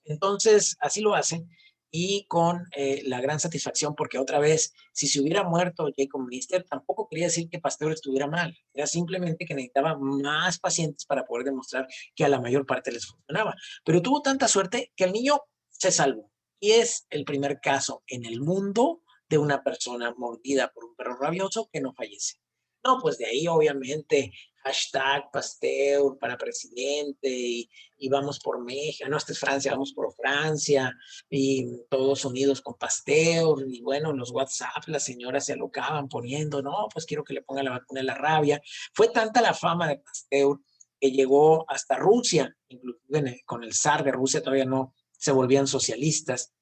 Entonces, así lo hace y con la gran satisfacción, porque otra vez, si se hubiera muerto Jacob Lister, tampoco quería decir que Pasteur estuviera mal, era simplemente que necesitaba más pacientes para poder demostrar que a la mayor parte les funcionaba. Pero tuvo tanta suerte que el niño se salvó y es el primer caso en el mundo de una persona mordida por un perro rabioso que no fallece. No, pues de ahí obviamente hashtag Pasteur para presidente y vamos por México, no, esta es Francia, vamos por Francia, y todos unidos con Pasteur, y bueno, los WhatsApp, las señoras se alocaban poniendo, no, pues quiero que le ponga la vacuna de la rabia. Fue tanta la fama de Pasteur que llegó hasta Rusia, inclusive con el zar de Rusia todavía no se volvían socialistas,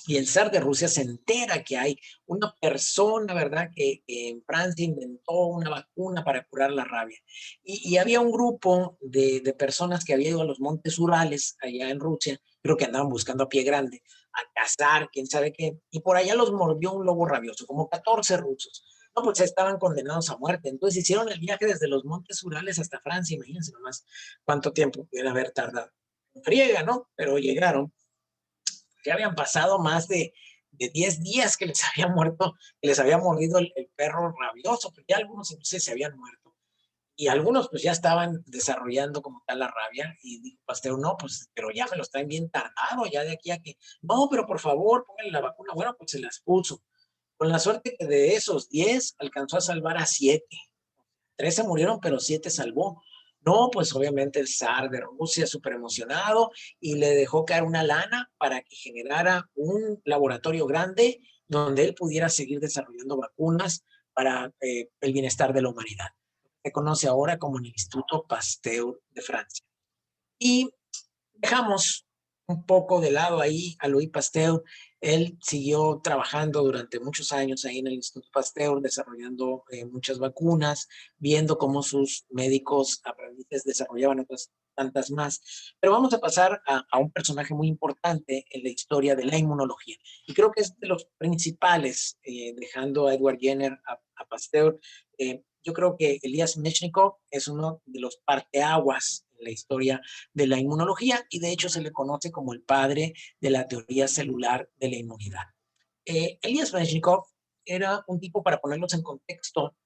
y el zar de Rusia se entera que hay una persona, ¿verdad?, que en Francia inventó una vacuna para curar la rabia. Y había un grupo de personas que había ido a los montes Urales, allá en Rusia, creo que andaban buscando a pie grande, a cazar, quién sabe qué, y por allá los mordió un lobo rabioso, como 14 rusos. No, pues estaban condenados a muerte. Entonces hicieron el viaje desde los montes Urales hasta Francia, imagínense nomás cuánto tiempo pudiera haber tardado. Friega, ¿no? Pero llegaron, ya habían pasado más de 10 días que les había muerto, que les había mordido el perro rabioso, pero ya algunos incluso se habían muerto. Y algunos pues ya estaban desarrollando como tal la rabia y dijo Pasteur, no, pues, pero ya me lo están bien tardado, ya de aquí a que, no, pero por favor, pónganle la vacuna. Bueno, pues se las puso. Con la suerte que de esos 10 alcanzó a salvar a 7. 13 murieron, pero 7 salvó. No, pues obviamente el zar de Rusia súper emocionado y le dejó caer una lana para que generara un laboratorio grande donde él pudiera seguir desarrollando vacunas para el bienestar de la humanidad. Se conoce ahora como el Instituto Pasteur de Francia. Y dejamos un poco de lado ahí a Louis Pasteur. Él siguió trabajando durante muchos años ahí en el Instituto Pasteur, desarrollando muchas vacunas, viendo cómo sus médicos aprendices desarrollaban otras tantas más. Pero vamos a pasar a un personaje muy importante en la historia de la inmunología. Y creo que es de los principales, dejando a Edward Jenner, a Pasteur. Yo creo que Elias Mechnikov es uno de los parteaguas en la historia de la inmunología y de hecho se le conoce como el padre de la teoría celular de la inmunidad. Elias Mechnikov era un tipo, para ponerlos en contexto,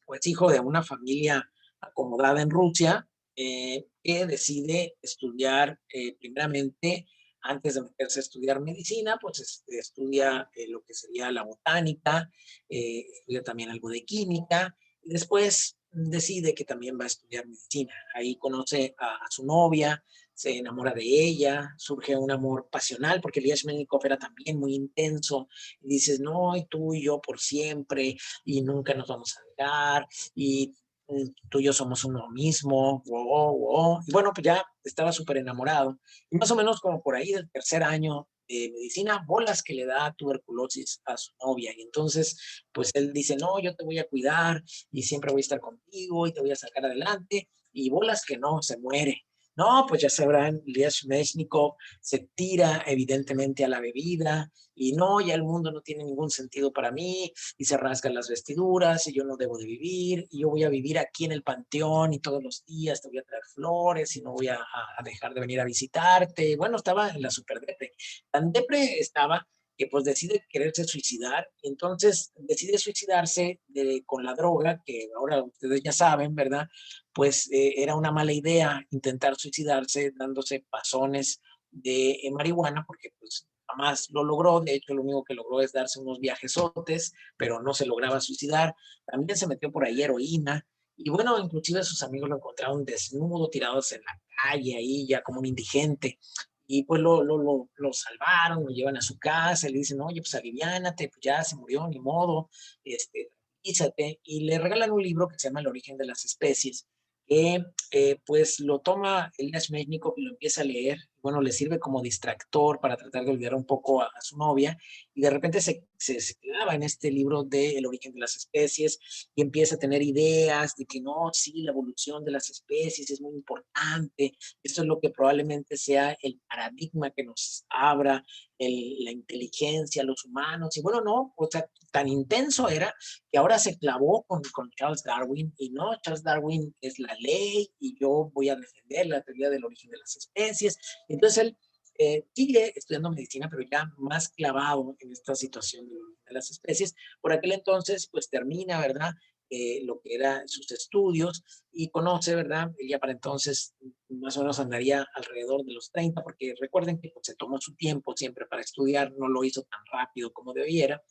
pues hijo de una familia acomodada en Rusia, que decide estudiar primeramente, antes de meterse a estudiar medicina, pues estudia lo que sería la botánica, estudia también algo de química, y después decide que también va a estudiar medicina. Ahí conoce a su novia, se enamora de ella, surge un amor pasional, porque Elias Mechnikov era también muy intenso, y dices, no, y tú y yo por siempre, y nunca nos vamos a dejar, y tú y yo somos uno mismo, wow, wow. Y bueno, pues ya estaba súper enamorado. Y más o menos como por ahí del tercer año de medicina, bolas que le da tuberculosis a su novia. Y entonces, pues él dice, no, yo te voy a cuidar y siempre voy a estar contigo y te voy a sacar adelante. Y bolas que no, se muere. No, pues ya sabrán, Elias Mechnikov se tira evidentemente a la bebida y no, ya el mundo no tiene ningún sentido para mí y se rasgan las vestiduras y yo no debo de vivir y yo voy a vivir aquí en el panteón y todos los días te voy a traer flores y no voy a dejar de venir a visitarte. Bueno, estaba en la super depre. Tan depre estaba que pues decide quererse suicidar, y entonces decide suicidarse con la droga, que ahora ustedes ya saben, ¿verdad? Pues era una mala idea intentar suicidarse dándose pasones de marihuana, porque pues jamás lo logró. De hecho, lo único que logró es darse unos viajesotes, pero no se lograba suicidar. También se metió por ahí heroína, y bueno, inclusive sus amigos lo encontraron desnudo, tirados en la calle, ahí ya como un indigente. Y pues lo salvaron, lo llevan a su casa, le dicen, oye, pues aliviánate, pues ya se murió, ni modo, tranquilízate. Y le regalan un libro que se llama El origen de las especies, que pues lo toma Elias Mechnikov y lo empieza a leer. Bueno, le sirve como distractor para tratar de olvidar un poco a su novia, y de repente se clava en este libro de El origen de las especies, y empieza a tener ideas de que no, sí, la evolución de las especies es muy importante, esto es lo que probablemente sea el paradigma que nos abra la inteligencia, los humanos. Y bueno, no, o sea, tan intenso era que ahora se clavó con Charles Darwin, y no, Charles Darwin es la ley y yo voy a defender la teoría del origen de las especies. Entonces él sigue estudiando medicina, pero ya más clavado en esta situación de las especies. Por aquel entonces, pues termina, ¿verdad? Lo que eran sus estudios, y conoce, ¿verdad? Ella para entonces más o menos andaría alrededor de los 30, porque recuerden que pues, se tomó su tiempo siempre para estudiar, no lo hizo tan rápido como debiera,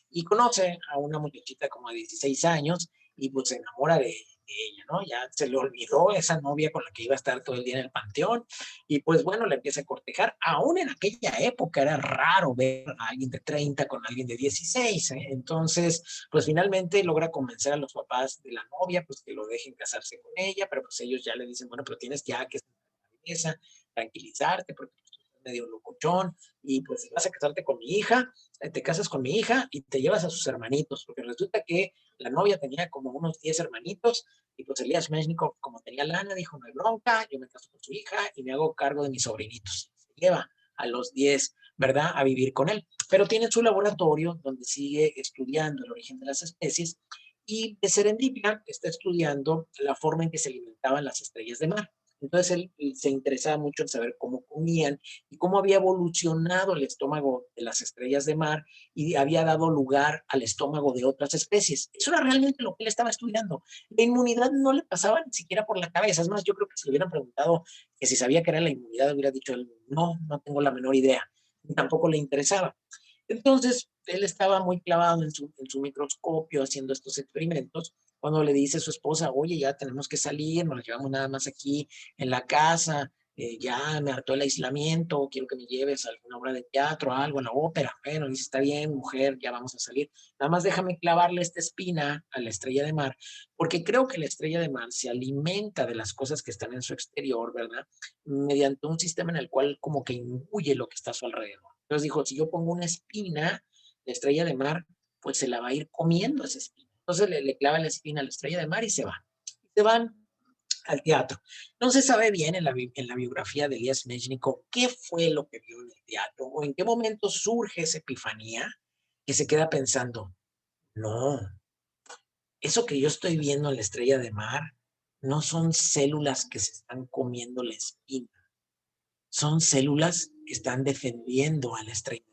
y conoce a una muchachita como de 16 años, y pues se enamora de ella, ¿no? Ya se le olvidó esa novia con la que iba a estar todo el día en el panteón, y pues bueno, le empieza a cortejar. Aún en aquella época era raro ver a alguien de 30 con alguien de 16, ¿eh? Entonces, pues finalmente logra convencer a los papás de la novia, pues que lo dejen casarse con ella, pero pues ellos ya le dicen, bueno, pero tienes ya que estar en la cabeza, tranquilizarte, porque pues, tú estás medio locochón, y pues si vas a casarte con mi hija, te casas con mi hija y te llevas a sus hermanitos, porque resulta que la novia tenía como unos 10 hermanitos, y pues Elías Mechnikov, como tenía lana, dijo, no hay bronca, yo me caso con su hija y me hago cargo de mis sobrinitos. Se lleva a los 10, ¿verdad?, a vivir con él. Pero tiene su laboratorio donde sigue estudiando el origen de las especies, y de serendipia está estudiando la forma en que se alimentaban las estrellas de mar. Entonces él se interesaba mucho en saber cómo comían y cómo había evolucionado el estómago de las estrellas de mar, y había dado lugar al estómago de otras especies. Eso era realmente lo que él estaba estudiando. La inmunidad no le pasaba ni siquiera por la cabeza. Es más, yo creo que si le hubieran preguntado que si sabía que era la inmunidad, hubiera dicho, no, no tengo la menor idea. Y tampoco le interesaba. Entonces, él estaba muy clavado en su microscopio haciendo estos experimentos, cuando le dice a su esposa, oye, ya tenemos que salir, nos llevamos nada más aquí en la casa, ya me hartó el aislamiento, quiero que me lleves a alguna obra de teatro, algo, a la ópera. Bueno, dice, está bien, mujer, ya vamos a salir. Nada más déjame clavarle esta espina a la estrella de mar, porque creo que la estrella de mar se alimenta de las cosas que están en su exterior, ¿verdad? Mediante un sistema en el cual como que imbuye lo que está a su alrededor. Entonces dijo, si yo pongo una espina, la estrella de mar, pues se la va a ir comiendo esa espina. Entonces le clava la espina a la estrella de mar y se va. Se van al teatro. No se sabe bien en la biografía de Elías Mechnikov qué fue lo que vio en el teatro, o en qué momento surge esa epifanía que se queda pensando, no, eso que yo estoy viendo en la estrella de mar no son células que se están comiendo la espina, son células que están defendiendo a la estrella.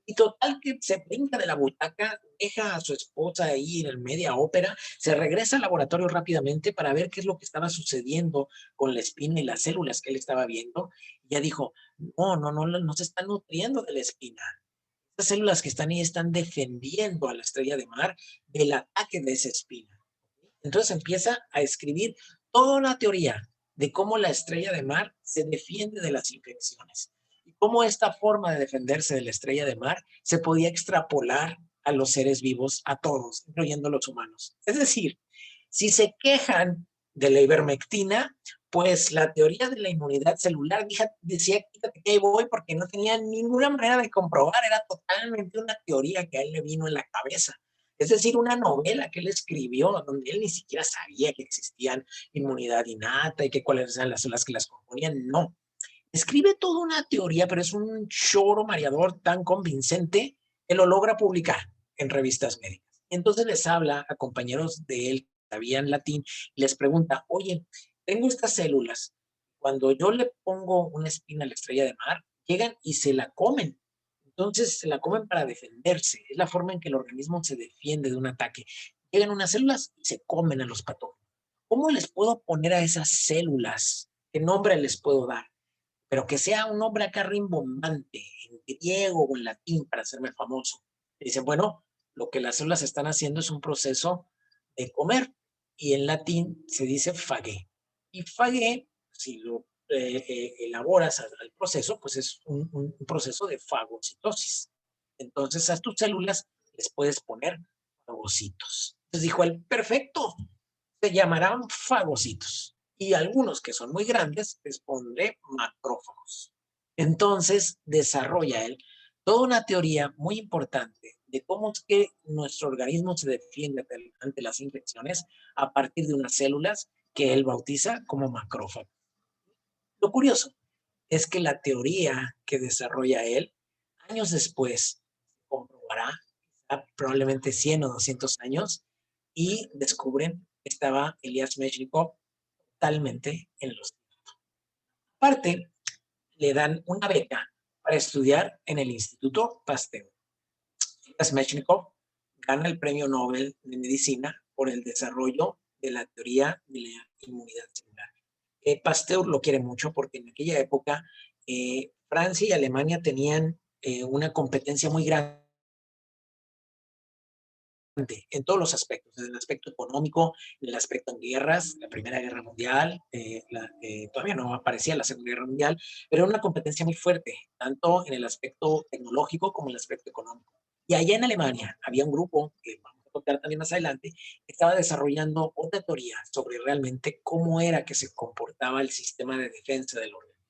Y total que se brinca de la butaca, deja a su esposa ahí en el media ópera, se regresa al laboratorio rápidamente para ver qué es lo que estaba sucediendo con la espina y las células que él estaba viendo. Y ya dijo, no se están nutriendo de la espina. Estas células que están ahí están defendiendo a la estrella de mar del ataque de esa espina. Entonces empieza a escribir toda una teoría de cómo la estrella de mar se defiende de las infecciones, y cómo esta forma de defenderse de la estrella de mar se podía extrapolar a los seres vivos, a todos, incluyendo los humanos. Es decir, si se quejan de la ivermectina, pues la teoría de la inmunidad celular decía, quítate que ahí voy, porque no tenía ninguna manera de comprobar, era totalmente una teoría que a él le vino en la cabeza. Es decir, una novela que él escribió donde él ni siquiera sabía que existían inmunidad innata y que cuáles eran las células que las componían. No. Escribe toda una teoría, pero es un choro mareador tan convincente que lo logra publicar en revistas médicas. Entonces les habla a compañeros de él que sabían latín y les pregunta, oye, tengo estas células. Cuando yo le pongo una espina a la estrella de mar, llegan y se la comen. Entonces se la comen para defenderse. Es la forma en que el organismo se defiende de un ataque. Llegan unas células y se comen a los patógenos. ¿Cómo les puedo poner a esas células? ¿Qué nombre les puedo dar? Pero que sea un nombre acá rimbombante, en griego o en latín, para hacerme famoso. Y dicen, bueno, lo que las células están haciendo es un proceso de comer. Y en latín se dice phage. Y phage, si lo elaboras al proceso, pues es un proceso de fagocitosis. Entonces a tus células les puedes poner fagocitos. Entonces dijo él, perfecto, se llamarán fagocitos. Y algunos que son muy grandes les pondré macrófagos. Entonces desarrolla él toda una teoría muy importante de cómo es que nuestro organismo se defiende ante las infecciones a partir de unas células que él bautiza como macrófagos. Lo curioso es que la teoría que desarrolla él, años después, comprobará, probablemente 100 o 200 años, y descubren que estaba Elias Mechnikov totalmente en los... Aparte, le dan una beca para estudiar en el Instituto Pasteur. Elias Mechnikov gana el Premio Nobel de Medicina por el desarrollo de la teoría de la inmunidad celular. Pasteur lo quiere mucho porque en aquella época Francia y Alemania tenían una competencia muy grande en todos los aspectos, desde el aspecto económico, el aspecto en guerras, la Primera Guerra Mundial, todavía no aparecía la Segunda Guerra Mundial, pero era una competencia muy fuerte, tanto en el aspecto tecnológico como en el aspecto económico. Y allá en Alemania había un grupo, que vamos a contar también más adelante, que estaba desarrollando otra teoría sobre realmente cómo era que se comportaba el sistema de defensa del organismo.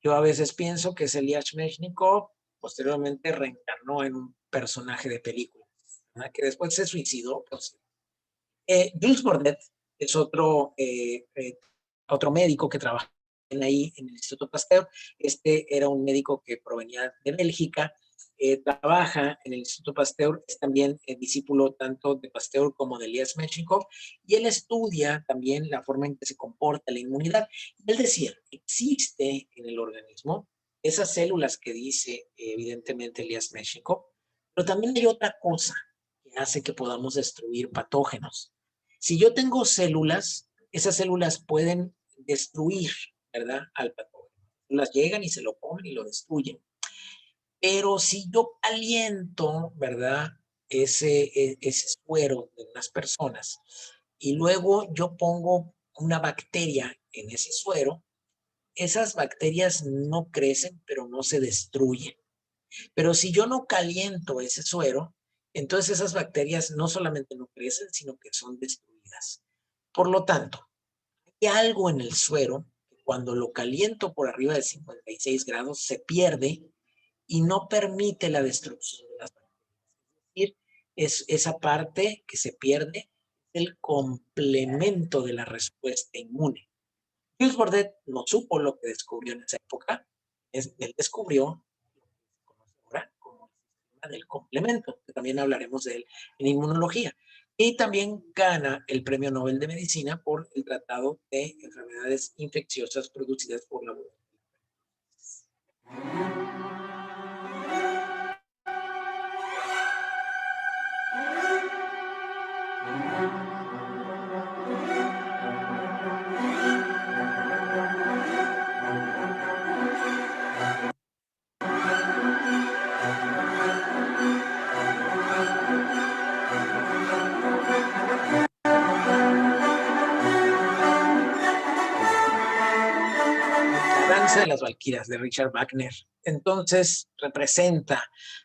Yo a veces pienso que Elias Mechnikov posteriormente reencarnó en un personaje de película, ¿verdad? Que después se suicidó. Pues. Jules Bordet es otro médico que trabaja ahí en el Instituto Pasteur. Este era un médico que provenía de Bélgica, trabaja en el Instituto Pasteur, es también discípulo tanto de Pasteur como de Elias Mechnikov, y él estudia también la forma en que se comporta la inmunidad. Él decía, existe en el organismo esas células que dice evidentemente Elias Mechnikov, pero también hay otra cosa que hace que podamos destruir patógenos. Si yo tengo células, esas células pueden destruir, ¿verdad?, al patógeno. Las llegan y se lo comen y lo destruyen. Pero si yo caliento, ¿verdad?, ese suero de unas personas y luego yo pongo una bacteria en ese suero, esas bacterias no crecen, pero no se destruyen. Pero si yo no caliento ese suero, entonces esas bacterias no solamente no crecen, sino que son destruidas. Por lo tanto, hay algo en el suero que cuando lo caliento por arriba de 56 grados se pierde y no permite la destrucción de las bacterias. Es decir, es esa parte que se pierde, el complemento de la respuesta inmune. Jules Bordet no supo lo que descubrió en esa época. Él descubrió lo que se conoce ahora como el sistema del complemento, que también hablaremos de él en inmunología. Y también gana el Premio Nobel de Medicina por el tratado de enfermedades infecciosas producidas por la mujer. De las Valquirias de Richard Wagner. Entonces representa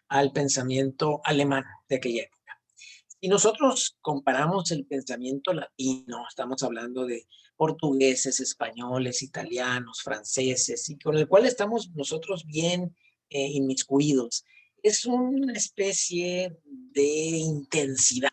al pensamiento alemán de aquella época. Si nosotros comparamos el pensamiento latino, estamos hablando de portugueses, españoles, italianos, franceses, y con el cual estamos nosotros bien inmiscuidos, es una especie de intensidad.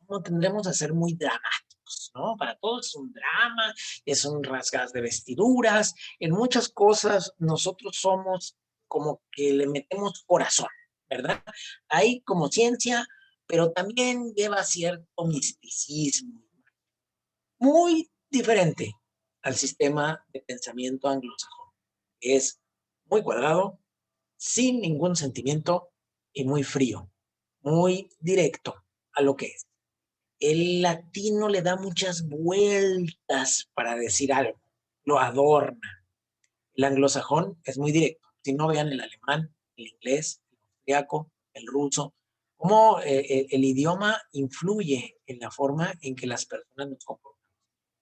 No tendremos a ser muy dramáticos, ¿no? Para todos es un drama, es un rasgas de vestiduras, en muchas cosas nosotros somos como que le metemos corazón, ¿verdad? Hay como ciencia, pero también lleva cierto misticismo, muy diferente al sistema de pensamiento anglosajón. Es muy cuadrado, sin ningún sentimiento y muy frío, muy directo a lo que es. El latino le da muchas vueltas para decir algo, lo adorna. El anglosajón es muy directo. Si no, vean el alemán, el inglés, el austriaco, el ruso, cómo el idioma influye en la forma en que las personas nos comportamos.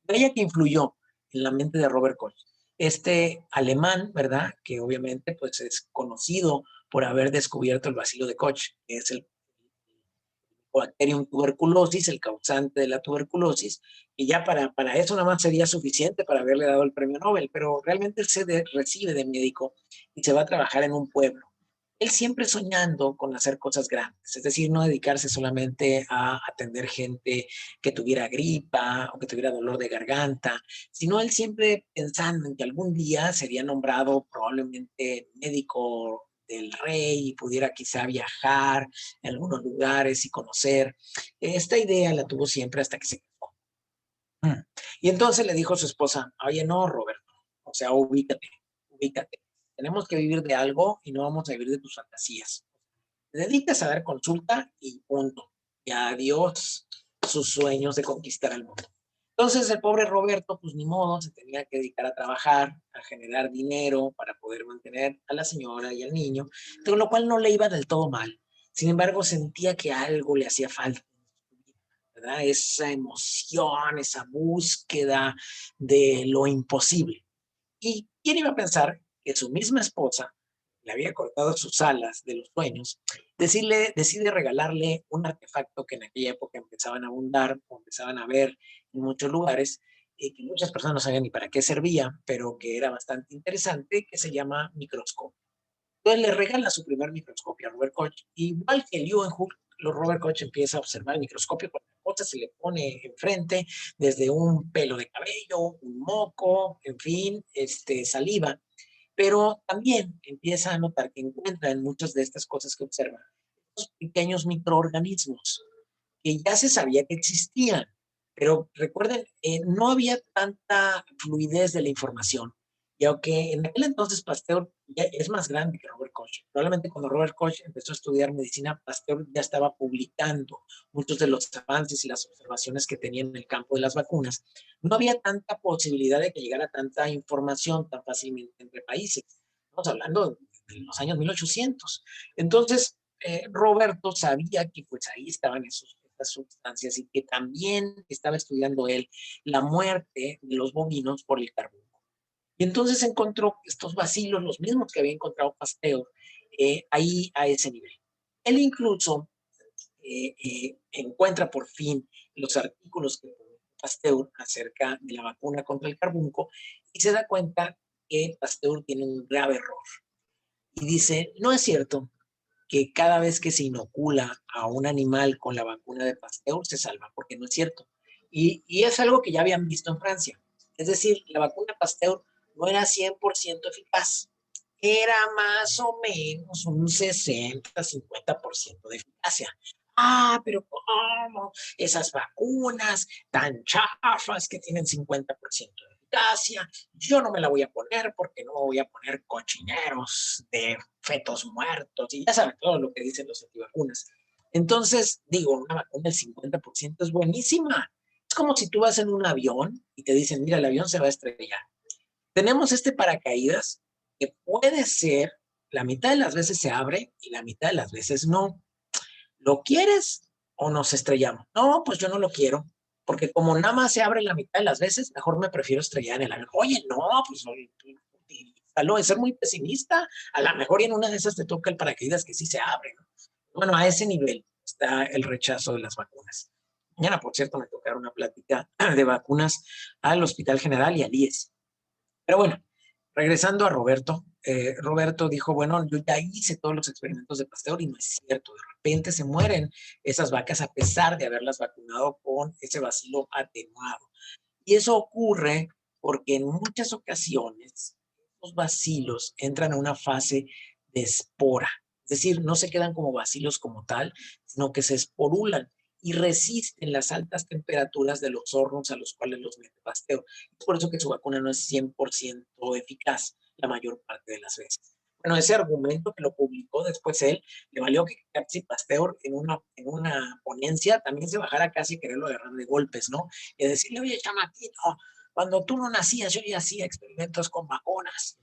Ella que influyó en la mente de Robert Koch. Este alemán, ¿verdad? Que obviamente pues es conocido por haber descubierto el bacilo de Koch, que es el Bacterium tuberculosis, el causante de la tuberculosis, y ya para eso nada más sería suficiente para haberle dado el premio Nobel, pero realmente él recibe de médico y se va a trabajar en un pueblo. Él siempre soñando con hacer cosas grandes, es decir, no dedicarse solamente a atender gente que tuviera gripa o que tuviera dolor de garganta, sino él siempre pensando en que algún día sería nombrado probablemente médico del rey y pudiera quizá viajar en algunos lugares y conocer. Esta idea la tuvo siempre hasta que se casó. Y entonces le dijo a su esposa, oye, no, Roberto, o sea, ubícate, ubícate. Tenemos que vivir de algo y no vamos a vivir de tus fantasías. Te dedicas a dar consulta y punto. Y adiós sus sueños de conquistar el mundo. Entonces el pobre Roberto, pues ni modo, se tenía que dedicar a trabajar, a generar dinero para poder mantener a la señora y al niño, con lo cual no le iba del todo mal. Sin embargo, sentía que algo le hacía falta, ¿verdad? Esa emoción, esa búsqueda de lo imposible. ¿Y quién iba a pensar que su misma esposa le había cortado sus alas de los sueños? Decide regalarle un artefacto que en aquella época empezaban a abundar, o empezaban a ver en muchos lugares, que muchas personas no sabían ni para qué servía, pero que era bastante interesante, que se llama microscopio. Entonces le regala su primer microscopio a Robert Koch, igual que Leeuwenhoek. Robert Koch empieza a observar el microscopio, cuando la cosa se le pone enfrente, desde un pelo de cabello, un moco, en fin, saliva, pero también empieza a notar que encuentra en muchas de estas cosas que observa estos pequeños microorganismos que ya se sabía que existían, pero recuerden, no había tanta fluidez de la información. Y aunque en aquel entonces Pasteur ya es más grande que Robert Koch, probablemente cuando Robert Koch empezó a estudiar medicina, Pasteur ya estaba publicando muchos de los avances y las observaciones que tenía en el campo de las vacunas. No había tanta posibilidad de que llegara tanta información tan fácilmente entre países. Estamos hablando de los años 1800. Entonces, Roberto sabía que pues ahí estaban estas sustancias y que también estaba estudiando él la muerte de los bovinos por el carbón. Y entonces encontró estos bacilos, los mismos que había encontrado Pasteur, ahí a ese nivel. Él incluso encuentra por fin los artículos que publicó Pasteur acerca de la vacuna contra el carbunco y se da cuenta que Pasteur tiene un grave error. Y dice, no es cierto que cada vez que se inocula a un animal con la vacuna de Pasteur se salva, porque no es cierto. Y es algo que ya habían visto en Francia. Es decir, la vacuna Pasteur no era 100% eficaz, era más o menos un 60-50% de eficacia. Ah, pero ¿cómo? Esas vacunas tan chafas que tienen 50% de eficacia, yo no me la voy a poner porque no voy a poner cochineros de fetos muertos y ya saben todo lo que dicen los antivacunas. Entonces, digo, una vacuna del 50% es buenísima. Es como si tú vas en un avión y te dicen, mira, el avión se va a estrellar. Tenemos este paracaídas que puede ser, la mitad de las veces se abre y la mitad de las veces no. ¿Lo quieres o nos estrellamos? No, pues yo no lo quiero, porque como nada más se abre la mitad de las veces, mejor me prefiero estrellar en el avión. Oye, no, pues utilízalo, es ser muy pesimista. A lo mejor y en una de esas te toca el paracaídas que sí se abre, ¿no? Bueno, a ese nivel está el rechazo de las vacunas. Mañana, por cierto, me tocará una plática de vacunas al Hospital General y al IES. Pero bueno, regresando a Roberto, Roberto dijo, bueno, yo ya hice todos los experimentos de Pasteur y no es cierto, de repente se mueren esas vacas a pesar de haberlas vacunado con ese bacilo atenuado. Y eso ocurre porque en muchas ocasiones los bacilos entran a una fase de espora, es decir, no se quedan como bacilos como tal, sino que se esporulan y resisten las altas temperaturas de los hornos a los cuales los mete Pasteur. Es por eso que su vacuna no es 100% eficaz la mayor parte de las veces. Bueno, ese argumento que lo publicó después él, le valió que Casi Pasteur en una ponencia también se bajara casi quererlo agarrar de golpes, ¿no? Y decirle, oye, chamaquito, cuando tú no nacías, yo ya hacía experimentos con vacunas.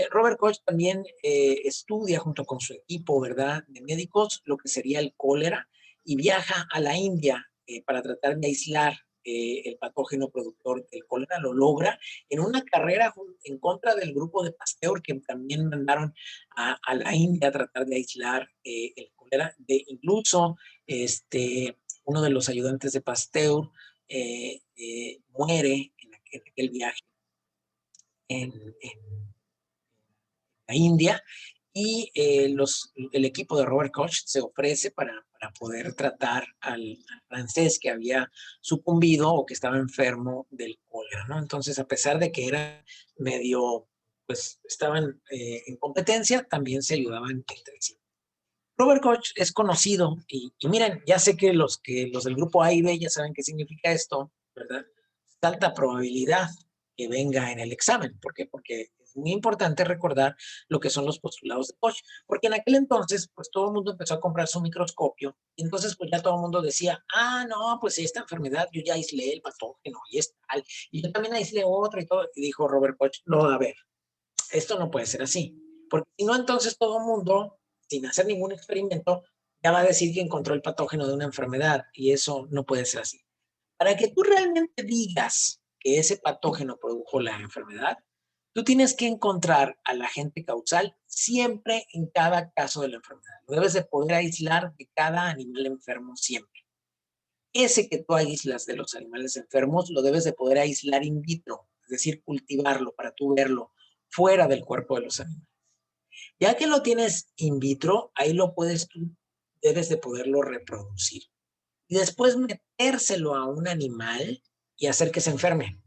Robert Koch también estudia junto con su equipo, ¿verdad?, de médicos, lo que sería el cólera, y viaja a la India para tratar de aislar el patógeno productor del cólera. Lo logra en una carrera en contra del grupo de Pasteur, que también mandaron a la India a tratar de aislar el cólera. Incluso uno de los ayudantes de Pasteur muere en aquel viaje en la India, y el equipo de Robert Koch se ofrece para poder tratar al francés que había sucumbido o que estaba enfermo del cólera, ¿no? Entonces, a pesar de que era medio, pues estaban en competencia, también se ayudaban entre sí. Robert Koch es conocido, y miren, ya sé que los del grupo A y B ya saben qué significa esto, ¿verdad? Alta probabilidad que venga en el examen. ¿Por qué? Porque es muy importante recordar lo que son los postulados de Koch, porque en aquel entonces, pues todo el mundo empezó a comprar su microscopio, y entonces pues ya todo el mundo decía, no, pues esta enfermedad yo ya aislé el patógeno, y es tal, y yo también aislé otra y todo, y dijo Robert Koch, no, a ver, esto no puede ser así, porque si no, entonces todo el mundo, sin hacer ningún experimento, ya va a decir que encontró el patógeno de una enfermedad, y eso no puede ser así. Para que tú realmente digas que ese patógeno produjo la enfermedad, tú tienes que encontrar al agente causal siempre en cada caso de la enfermedad. Lo debes de poder aislar de cada animal enfermo siempre. Ese que tú aíslas de los animales enfermos, lo debes de poder aislar in vitro, es decir, cultivarlo para tú verlo fuera del cuerpo de los animales. Ya que lo tienes in vitro, ahí lo puedes tú, debes de poderlo reproducir. Y después metérselo a un animal y hacer que se enferme.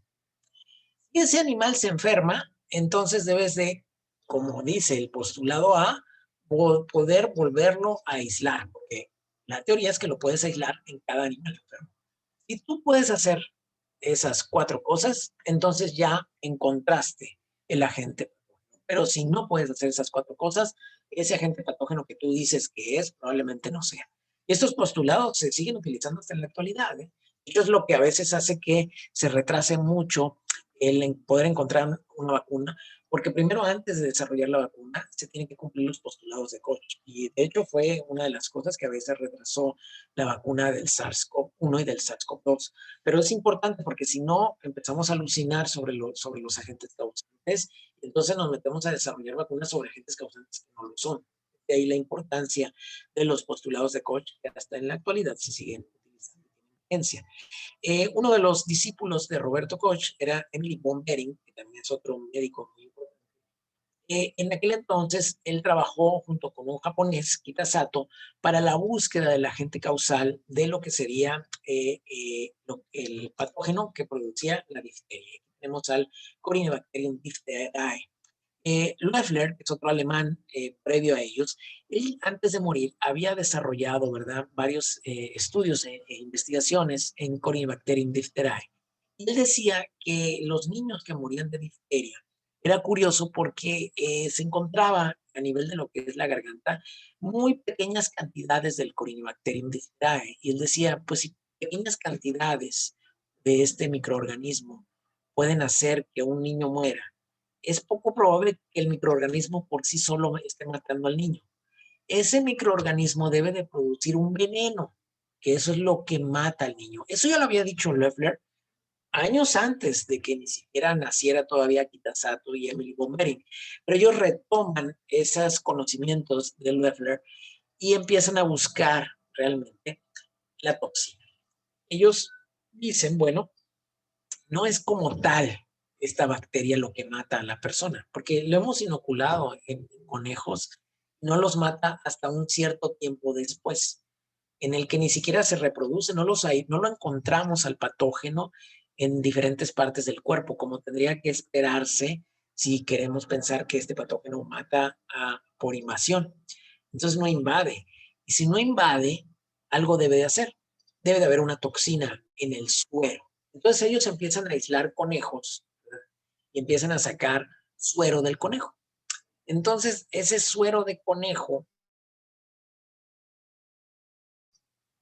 Si ese animal se enferma, entonces debes de, como dice el postulado A, poder volverlo a aislar, porque la teoría es que lo puedes aislar en cada animal enfermo. Si tú puedes hacer esas 4 cosas, entonces ya encontraste el agente. Pero si no puedes hacer esas 4 cosas, ese agente patógeno que tú dices que es, probablemente no sea. Y estos postulados se siguen utilizando hasta en la actualidad. Eso es lo que a veces hace que se retrase mucho el poder encontrar una vacuna, porque primero, antes de desarrollar la vacuna, se tienen que cumplir los postulados de Koch. Y de hecho fue una de las cosas que a veces retrasó la vacuna del SARS-CoV-1 y del SARS-CoV-2. Pero es importante porque si no, empezamos a alucinar sobre los agentes causantes, entonces nos metemos a desarrollar vacunas sobre agentes causantes que no lo son. De ahí la importancia de los postulados de Koch, que hasta en la actualidad se siguen utilizando en emergencia. Uno de los discípulos de Roberto Koch era Emily von Behring, que también es otro médico muy importante. En aquel entonces, él trabajó junto con un japonés, Kitasato, para la búsqueda del agente causal de lo que sería el patógeno que producía la difteria. Tenemos al Corynebacterium diphtheriae. Loeffler, que es otro alemán previo a ellos, él antes de morir había desarrollado, ¿verdad?, varios estudios e investigaciones en Corynebacterium diphtheriae. Y él decía que los niños que morían de difteria, era curioso porque se encontraba a nivel de lo que es la garganta muy pequeñas cantidades del Corynebacterium diphtheriae. Y él decía, pues si pequeñas cantidades de este microorganismo pueden hacer que un niño muera, es poco probable que el microorganismo por sí solo esté matando al niño. Ese microorganismo debe de producir un veneno, que eso es lo que mata al niño. Eso ya lo había dicho Loeffler años antes de que ni siquiera naciera todavía Kitasato y Emily von Behring. Pero ellos retoman esos conocimientos de Loeffler y empiezan a buscar realmente la toxina. Ellos dicen, bueno, no es como tal esta bacteria lo que mata a la persona, porque lo hemos inoculado en conejos, no los mata hasta un cierto tiempo después, en el que ni siquiera se reproduce, no lo encontramos al patógeno en diferentes partes del cuerpo, como tendría que esperarse si queremos pensar que este patógeno mata por invasión. Entonces no invade. Y si no invade, algo debe de hacer. Debe de haber una toxina en el suero. Entonces ellos empiezan a aislar conejos, ¿verdad?, y empiezan a sacar suero del conejo. Entonces, ese suero de conejo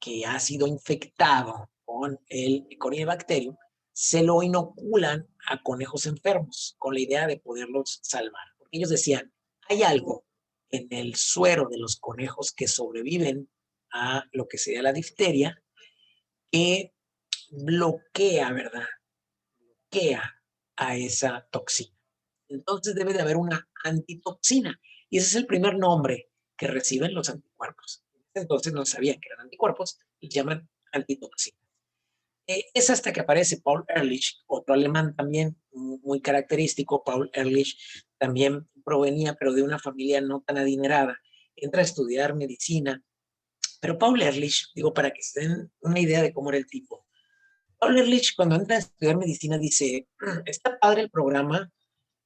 que ha sido infectado con el Corynebacterium, se lo inoculan a conejos enfermos con la idea de poderlos salvar. Porque ellos decían, hay algo en el suero de los conejos que sobreviven a lo que sería la difteria que bloquea, ¿verdad? Bloquea a esa toxina. Entonces debe de haber una antitoxina. Y ese es el primer nombre que reciben los anticuerpos. Entonces no sabían que eran anticuerpos y llaman antitoxina. Es hasta que aparece Paul Ehrlich, otro alemán también muy característico. Paul Ehrlich también provenía, pero de una familia no tan adinerada. Entra a estudiar medicina. Pero Paul Ehrlich, digo, para que se den una idea de cómo era el tipo. Paul Ehrlich, cuando entra a estudiar medicina, dice, está padre el programa,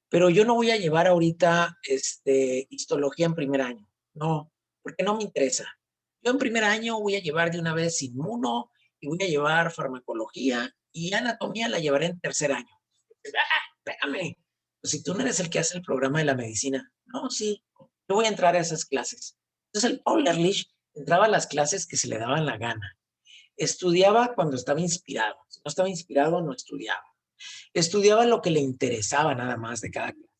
pero yo no voy a llevar ahorita histología en primer año. No, porque no me interesa. Yo en primer año voy a llevar de una vez inmuno y voy a llevar farmacología y anatomía la llevaré en tercer año. Espérame, pues si tú no eres el que hace el programa de la medicina. No, sí, yo voy a entrar a esas clases. Entonces el Paul Ehrlich entraba a las clases que se le daban la gana. Estudiaba cuando estaba inspirado. Si no estaba inspirado, no estudiaba. Estudiaba lo que le interesaba nada más de cada clase.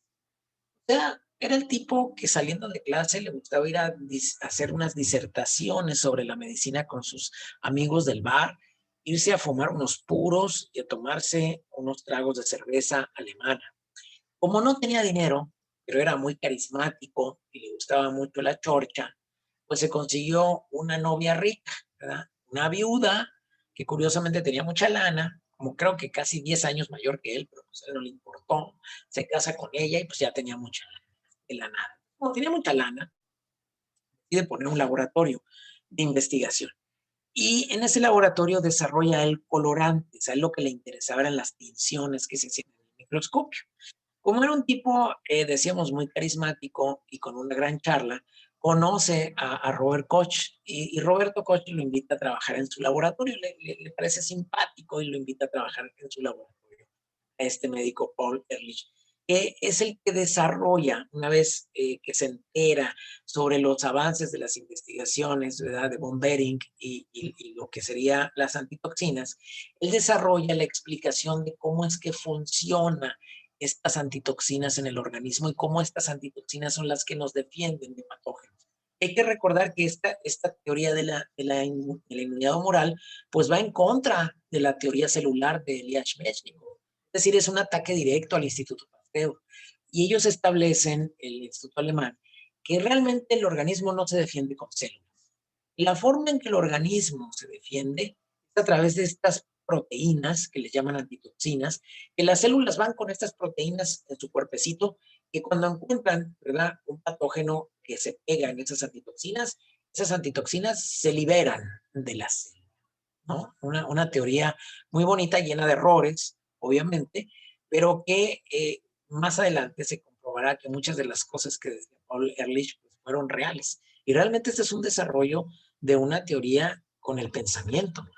O sea, era el tipo que saliendo de clase le gustaba ir a hacer unas disertaciones sobre la medicina con sus amigos del bar, irse a fumar unos puros y a tomarse unos tragos de cerveza alemana. Como no tenía dinero, pero era muy carismático y le gustaba mucho la chorcha, pues se consiguió una novia rica, ¿verdad? Una viuda que curiosamente tenía mucha lana, como creo que casi 10 años mayor que él, pero pues a él no le importó, se casa con ella y pues ya tenía mucha lana, de la nada. Como tenía mucha lana, decide poner un laboratorio de investigación. Y en ese laboratorio desarrolla el colorante, o sea, lo que le interesaba eran las tinciones que se hacían en el microscopio. Como era un tipo, decíamos, muy carismático y con una gran charla, conoce a Robert Koch y Roberto Koch lo invita a trabajar en su laboratorio, le parece simpático y lo invita a trabajar en su laboratorio a este médico Paul Ehrlich, que es el que desarrolla, una vez que se entera sobre los avances de las investigaciones, ¿verdad?, de von Behring y lo que serían las antitoxinas, él desarrolla la explicación de cómo es que funciona estas antitoxinas en el organismo y cómo estas antitoxinas son las que nos defienden de patógenos. Hay que recordar que esta teoría de la inmunidad humoral pues va en contra de la teoría celular de Elias Mechnikov. Es decir, es un ataque directo al Instituto Pasteur. Y ellos establecen, el Instituto Alemán, que realmente el organismo no se defiende con células. La forma en que el organismo se defiende es a través de estas proteínas que les llaman antitoxinas, que las células van con estas proteínas en su cuerpecito, que cuando encuentran, ¿verdad?, un patógeno que se pega en esas antitoxinas se liberan de la célula, ¿no? Una teoría muy bonita, llena de errores, obviamente, pero que más adelante se comprobará que muchas de las cosas que decía Paul Ehrlich pues, fueron reales. Y realmente este es un desarrollo de una teoría con el pensamiento. No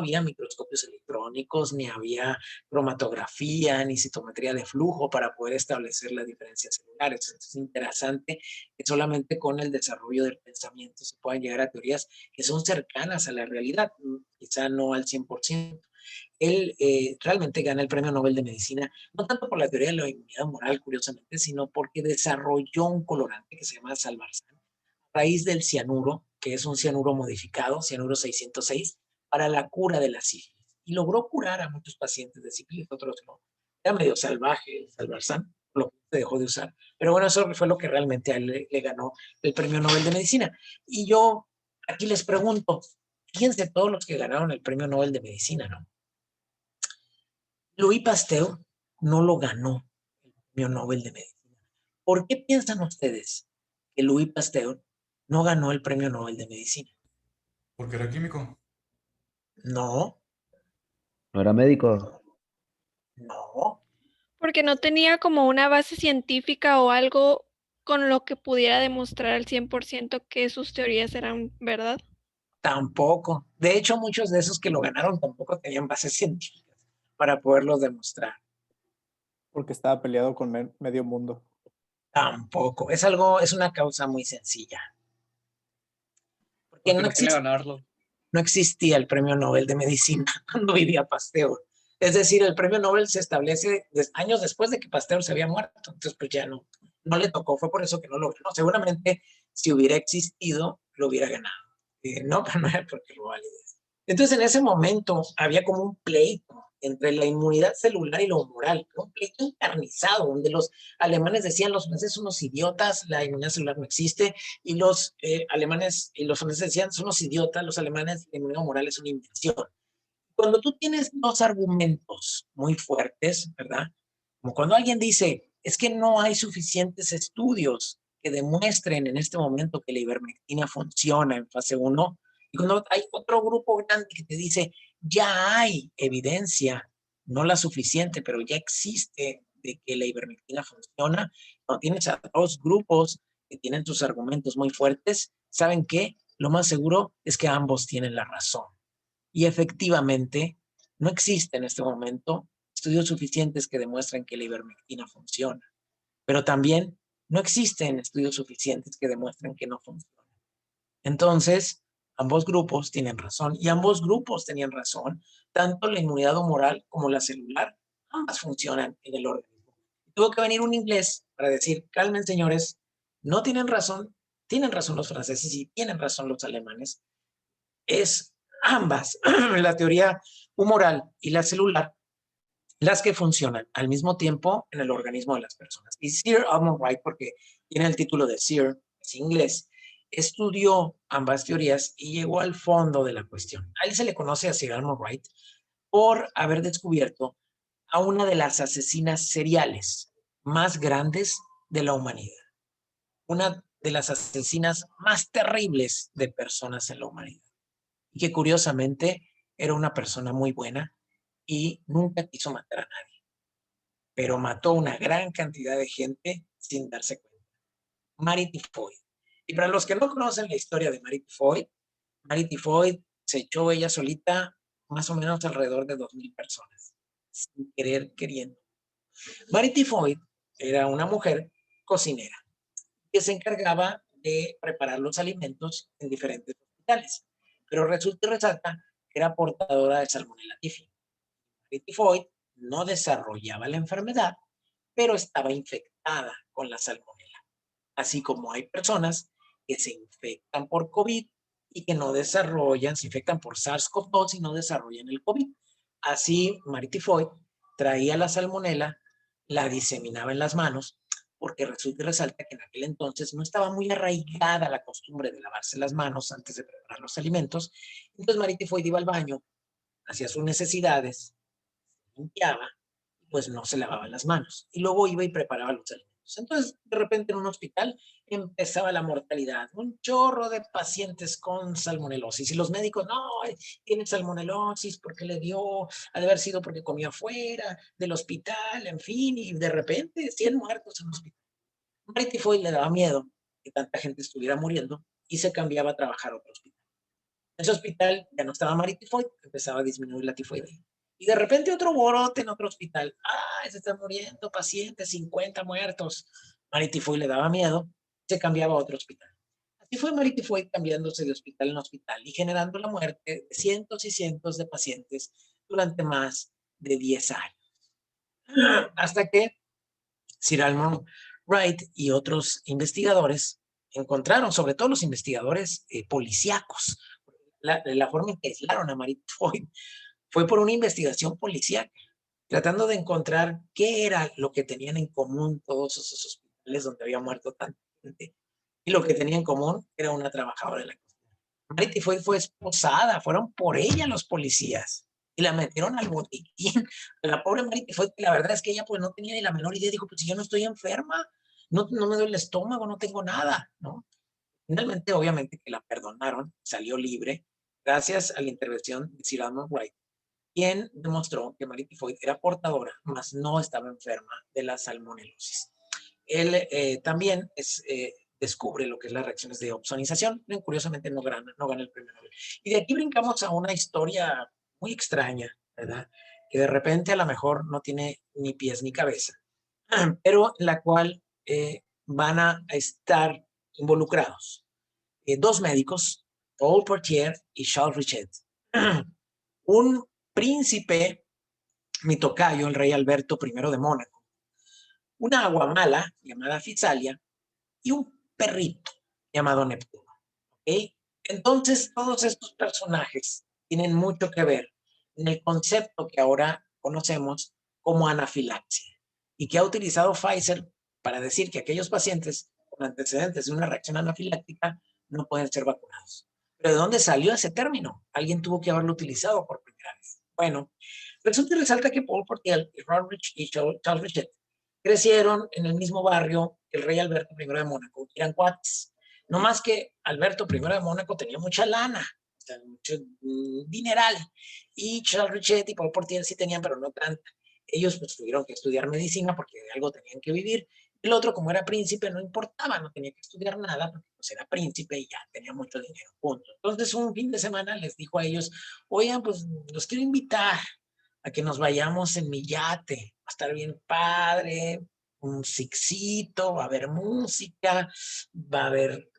había microscopios electrónicos, ni había cromatografía, ni citometría de flujo para poder establecer las diferencias celulares. Es interesante que solamente con el desarrollo del pensamiento se puedan llegar a teorías que son cercanas a la realidad, quizá no al 100%. Él realmente gana el Premio Nobel de Medicina, no tanto por la teoría de la inmunidad moral, curiosamente, sino porque desarrolló un colorante que se llama Salvarsan, a raíz del cianuro, que es un cianuro modificado, cianuro 606, para la cura de la sífilis. Y logró curar a muchos pacientes de sífilis, otros no. Era medio salvaje el Salvarsan, lo que se dejó de usar. Pero bueno, eso fue lo que realmente a él le ganó el Premio Nobel de Medicina. Y yo aquí les pregunto, fíjense todos los que ganaron el Premio Nobel de Medicina, ¿no? Louis Pasteur no lo ganó el Premio Nobel de Medicina. ¿Por qué piensan ustedes que Louis Pasteur no ganó el Premio Nobel de Medicina? Porque era químico. No, ¿No era médico? no. Porque no tenía como una base científica o algo con lo que pudiera demostrar al 100% que sus teorías eran verdad. Tampoco. De hecho, muchos de esos que lo ganaron tampoco tenían bases científicas para poderlos demostrar. Porque estaba peleado con medio mundo. Tampoco. Es una causa muy sencilla. Porque Porque no quiere ganarlo. no existía el premio Nobel de Medicina cuando vivía Pasteur. Es decir, el premio Nobel se establece años después de que Pasteur se había muerto. Entonces, pues ya no le tocó. Fue por eso que no lo ganó. Seguramente, si hubiera existido, lo hubiera ganado. No, pero no era porque lo valide. Entonces, en ese momento, había como un pleito entre la inmunidad celular y lo humoral. Un pleito encarnizado, donde los alemanes decían, los franceses son unos idiotas, la inmunidad celular no existe, y los alemanes y los franceses decían, son unos idiotas, los alemanes, la inmunidad humoral es una invención. Cuando tú tienes dos argumentos muy fuertes, ¿verdad? Como cuando alguien dice, es que no hay suficientes estudios que demuestren en este momento que la ivermectina funciona en fase 1, y cuando hay otro grupo grande que te dice, ya hay evidencia, no la suficiente, pero ya existe de que la ivermectina funciona, cuando tienes a dos grupos que tienen sus argumentos muy fuertes, ¿saben qué? Lo más seguro es que ambos tienen la razón. Y efectivamente, no existe en este momento estudios suficientes que demuestren que la ivermectina funciona. Pero también no existen estudios suficientes que demuestren que no funciona. Entonces, ambos grupos tienen razón y ambos grupos tenían razón. Tanto la inmunidad humoral como la celular, ambas funcionan en el organismo. Tuvo que venir un inglés para decir, calmen señores, no tienen razón los franceses y tienen razón los alemanes. Es ambas, la teoría humoral y la celular, las que funcionan al mismo tiempo en el organismo de las personas. Y Sir Edmund Wright, porque tiene el título de Sir, es inglés, estudió ambas teorías y llegó al fondo de la cuestión. A él se le conoce a Sir Edmund Wright por haber descubierto a una de las asesinas seriales más grandes de la humanidad. Una de las asesinas más terribles de personas en la humanidad. Y que curiosamente era una persona muy buena y nunca quiso matar a nadie, pero mató una gran cantidad de gente sin darse cuenta. Marie Tifoid. Y para los que no conocen la historia de Marie Tifoid se echó ella solita más o menos alrededor de 2,000 personas, sin querer, queriendo. Marie Tifoid era una mujer cocinera que se encargaba de preparar los alimentos en diferentes hospitales. Pero resulta y resalta que era portadora de Salmonella Typhi. Marie Tifoid no desarrollaba la enfermedad, pero estaba infectada con la salmonella. Así como hay personas que se infectan por COVID y que no desarrollan, se infectan por SARS-CoV-2 y no desarrollan el COVID. Así Marie Tifoid traía la salmonella, la diseminaba en las manos, porque resulta y resalta que en aquel entonces no estaba muy arraigada la costumbre de lavarse las manos antes de preparar los alimentos. Entonces Marie Tifoid iba al baño, hacía sus necesidades, limpiaba, pues no se lavaba las manos. Y luego iba y preparaba los alimentos. Entonces, de repente en un hospital empezaba la mortalidad. Un chorro de pacientes con salmonelosis. Y los médicos, no, tiene salmonelosis porque le dio, ha de haber sido porque comió afuera del hospital, en fin. Y de repente 100 muertos en el hospital. Marie Tifoid le daba miedo que tanta gente estuviera muriendo y se cambiaba a trabajar a otro hospital. En ese hospital ya no estaba Marie Tifoid, empezaba a disminuir la tifoidea. Y de repente otro borote en otro hospital. ¡Ah, se están muriendo pacientes, 50 muertos! Marie Tifoid le daba miedo, se cambiaba a otro hospital. Así fue Marie Tifoid cambiándose de hospital en hospital y generando la muerte de cientos y cientos de pacientes durante más de 10 años. Hasta que Sir Edmund Wright y otros investigadores encontraron, sobre todo los investigadores policíacos, la forma en que aislaron a Marie Tifoid fue por una investigación policíaca, tratando de encontrar qué era lo que tenían en común todos esos hospitales donde había muerto tanta gente. Y lo que tenía en común era una trabajadora de la cocina. Marie Tifoid fue esposada, fueron por ella los policías y la metieron al botiquín. La pobre Marie Tifoid, la verdad es que ella pues no tenía ni la menor idea, dijo, pues si yo no estoy enferma, no me duele el estómago, no tengo nada, ¿no? Finalmente, obviamente que la perdonaron, salió libre, gracias a la intervención de Sir Edmund Wright, quien demostró que Marie Tifoid era portadora, mas no estaba enferma de la salmonelosis. Él también descubre lo que es las reacciones de opsonización, pero curiosamente no gana el premio Nobel. Y de aquí brincamos a una historia muy extraña, ¿verdad? Que de repente a lo mejor no tiene ni pies ni cabeza, pero en la cual van a estar involucrados. Dos médicos, Paul Portier y Charles Richet. Un príncipe, mi tocayo, el rey Alberto I de Mónaco, una aguamala llamada Fisalia y un perrito llamado Neptuno. ¿Okay? Entonces, todos estos personajes tienen mucho que ver en el concepto que ahora conocemos como anafilaxia y que ha utilizado Pfizer para decir que aquellos pacientes con antecedentes de una reacción anafiláctica no pueden ser vacunados. ¿Pero de dónde salió ese término? Alguien tuvo que haberlo utilizado por primera vez. Bueno, resulta y resalta que Paul Portier y Charles Richet crecieron en el mismo barrio que el rey Alberto I de Mónaco, eran cuates. No más que Alberto I de Mónaco tenía mucha lana, o sea, mucho dineral, y Charles Richet y Paul Portier sí tenían, pero no tanta. Ellos pues tuvieron que estudiar medicina porque de algo tenían que vivir. El otro, como era príncipe, no importaba, no tenía que estudiar nada porque pues era príncipe y ya tenía mucho dinero, punto. Entonces un fin de semana les dijo a ellos, oigan, pues los quiero invitar a que nos vayamos en mi yate, va a estar bien padre, un sixito, va a haber música, va a haber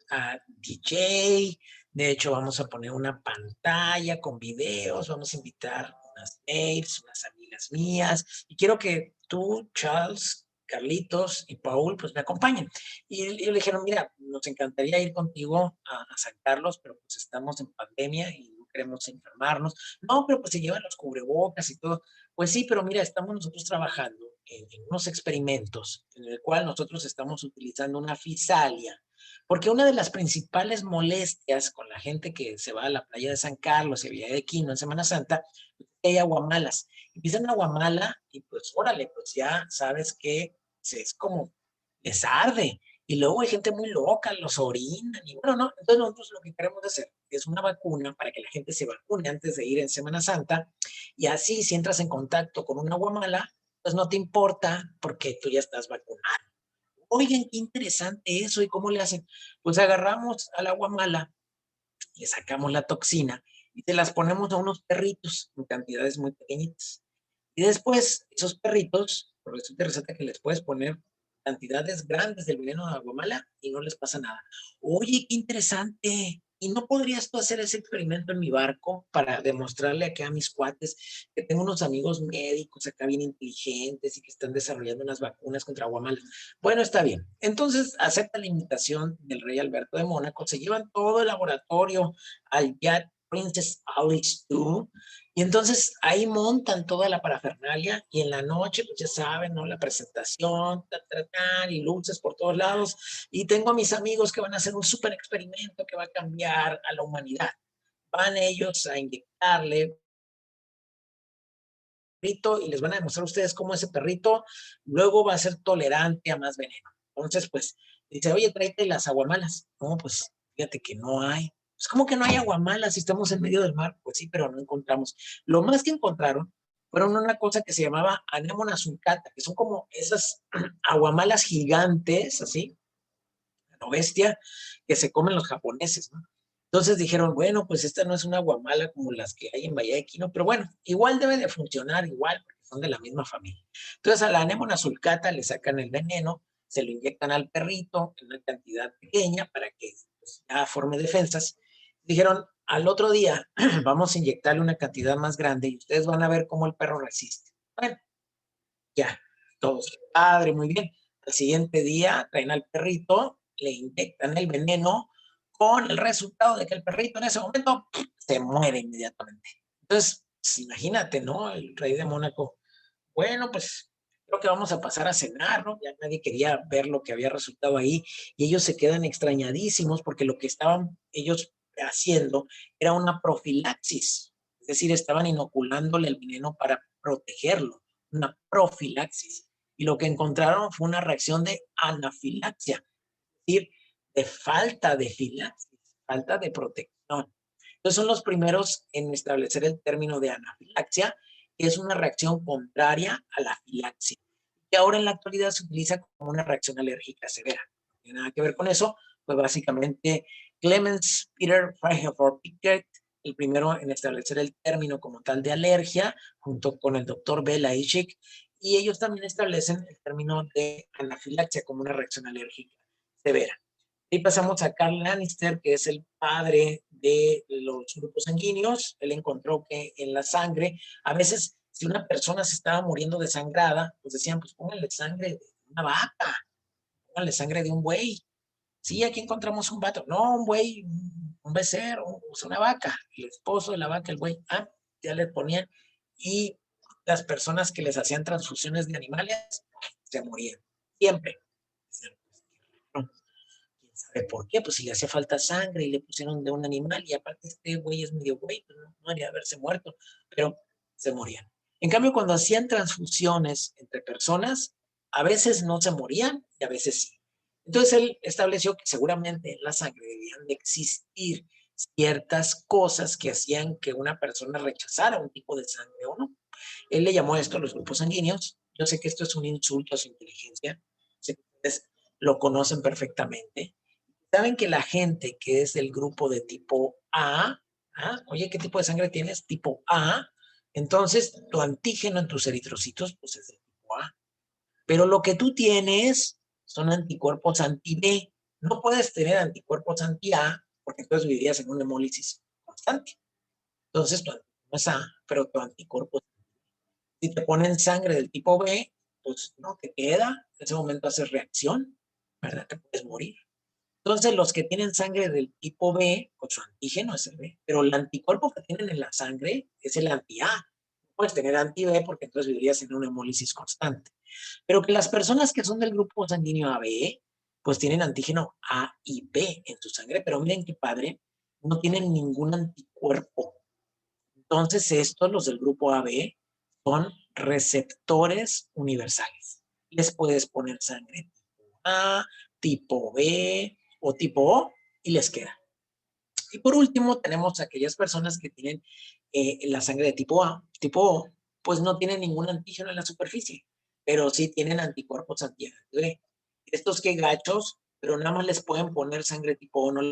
DJ, de hecho vamos a poner una pantalla con videos, vamos a invitar unas mates, unas amigas mías, y quiero que tú, Charles, Carlitos y Paul, pues me acompañen. Y ellos le dijeron, mira, nos encantaría ir contigo a San Carlos, pero pues estamos en pandemia y no queremos enfermarnos. No, pero pues se llevan los cubrebocas y todo. Pues sí, pero mira, estamos nosotros trabajando en unos experimentos en el cual nosotros estamos utilizando una fisalia, porque una de las principales molestias con la gente que se va a la playa de San Carlos y a Villa de Quino en Semana Santa, es que hay aguamalas. Empiezan aguamala y pues órale, pues ya sabes que es como les arde. Y luego hay gente muy loca, los orinan y bueno, no. Entonces nosotros lo que queremos hacer es una vacuna para que la gente se vacune antes de ir en Semana Santa y así si entras en contacto con una aguamala, pues no te importa porque tú ya estás vacunado. Oigan, qué interesante eso. ¿Y cómo le hacen? Pues agarramos al aguamala, le sacamos la toxina y te las ponemos a unos perritos en cantidades muy pequeñitas. Y después, esos perritos, por eso te receta que les puedes poner cantidades grandes del veneno de aguamala y no les pasa nada. Oye, qué interesante. ¿Y no podrías tú hacer ese experimento en mi barco para demostrarle acá a mis cuates que tengo unos amigos médicos acá bien inteligentes y que están desarrollando unas vacunas contra aguamala? Bueno, está bien. Entonces, acepta la invitación del rey Alberto de Mónaco, se llevan todo el laboratorio al Yacht Princess Alice II y entonces ahí montan toda la parafernalia y en la noche, pues ya saben, ¿no? La presentación, y luces por todos lados. Y tengo a mis amigos que van a hacer un súper experimento que va a cambiar a la humanidad. Van ellos a inyectarle perrito y les van a demostrar a ustedes cómo ese perrito luego va a ser tolerante a más veneno. Entonces, pues, dice, oye, tráete las aguamalas. No, pues, fíjate que no hay. Pues, ¿cómo que no hay aguamalas si estamos en medio del mar? Pues sí, pero no encontramos. Lo más que encontraron fueron una cosa que se llamaba anémona sulcata, que son como esas aguamalas gigantes, así, no bestia, que se comen los japoneses, ¿no? Entonces dijeron, bueno, pues esta no es una aguamala como las que hay en Bahía de Quino, pero bueno, igual debe de funcionar igual, porque son de la misma familia. Entonces a la anémona sulcata le sacan el veneno, se lo inyectan al perrito en una cantidad pequeña para que pues, ya forme defensas. Dijeron, al otro día vamos a inyectarle una cantidad más grande y ustedes van a ver cómo el perro resiste. Bueno, ya, todos, padre, muy bien. Al siguiente día traen al perrito, le inyectan el veneno con el resultado de que el perrito en ese momento se muere inmediatamente. Entonces, pues, imagínate, ¿no? El rey de Mónaco, bueno, pues creo que vamos a pasar a cenar, ¿no? Ya nadie quería ver lo que había resultado ahí y ellos se quedan extrañadísimos porque lo que estaban ellos haciendo era una profilaxis, es decir, estaban inoculándole el veneno para protegerlo, una profilaxis. Y lo que encontraron fue una reacción de anafilaxia, es decir, de falta de filaxis, falta de protección. Entonces son los primeros en establecer el término de anafilaxia, que es una reacción contraria a la filaxia, que ahora en la actualidad se utiliza como una reacción alérgica severa. No tiene nada que ver con eso, pues básicamente Clemens Peter Freihofer Pickett, el primero en establecer el término como tal de alergia, junto con el doctor Bela Ishik, y ellos también establecen el término de anafilaxia como una reacción alérgica severa. Y pasamos a Carl Lannister, que es el padre de los grupos sanguíneos. Él encontró que en la sangre, a veces, si una persona se estaba muriendo desangrada, pues decían, pues pónganle sangre de una vaca, pónganle sangre de un buey. Sí, aquí encontramos un vato. No, un buey, un becerro, o sea, una vaca. El esposo de la vaca, el buey, ya le ponían. Y las personas que les hacían transfusiones de animales se morían. Siempre. No, ¿quién sabe por qué? Pues si le hacía falta sangre y le pusieron de un animal, y aparte este güey es medio güey, pues no debería haberse muerto, pero se morían. En cambio, cuando hacían transfusiones entre personas, a veces no se morían y a veces sí. Entonces él estableció que seguramente en la sangre debían de existir ciertas cosas que hacían que una persona rechazara un tipo de sangre o no. Él le llamó a esto los grupos sanguíneos. Yo sé que esto es un insulto a su inteligencia. Sé que ustedes lo conocen perfectamente. Saben que la gente que es del grupo de tipo A, oye, ¿qué tipo de sangre tienes? Tipo A. Entonces, tu antígeno en tus eritrocitos, pues es del tipo A. Pero lo que tú tienes son anticuerpos anti-B. No puedes tener anticuerpos anti-A porque entonces vivirías en una hemólisis constante. Entonces, tu antígeno es A, pero tu anticuerpo es si te ponen sangre del tipo B, pues no te queda, en ese momento haces reacción, ¿verdad? Te puedes morir. Entonces, los que tienen sangre del tipo B, pues su antígeno es el B, pero el anticuerpo que tienen en la sangre es el anti-A. No puedes tener anti-B porque entonces vivirías en una hemólisis constante. Pero que las personas que son del grupo sanguíneo AB, pues tienen antígeno A y B en su sangre, pero miren qué padre, no tienen ningún anticuerpo. Entonces, estos, los del grupo AB, son receptores universales. Les puedes poner sangre tipo A, tipo B o tipo O y les queda. Y por último, tenemos aquellas personas que tienen la sangre de tipo A, tipo O, pues no tienen ningún antígeno en la superficie, pero sí tienen anticuerpos anti-B. Estos que gachos, pero nada más les pueden poner sangre tipo O, no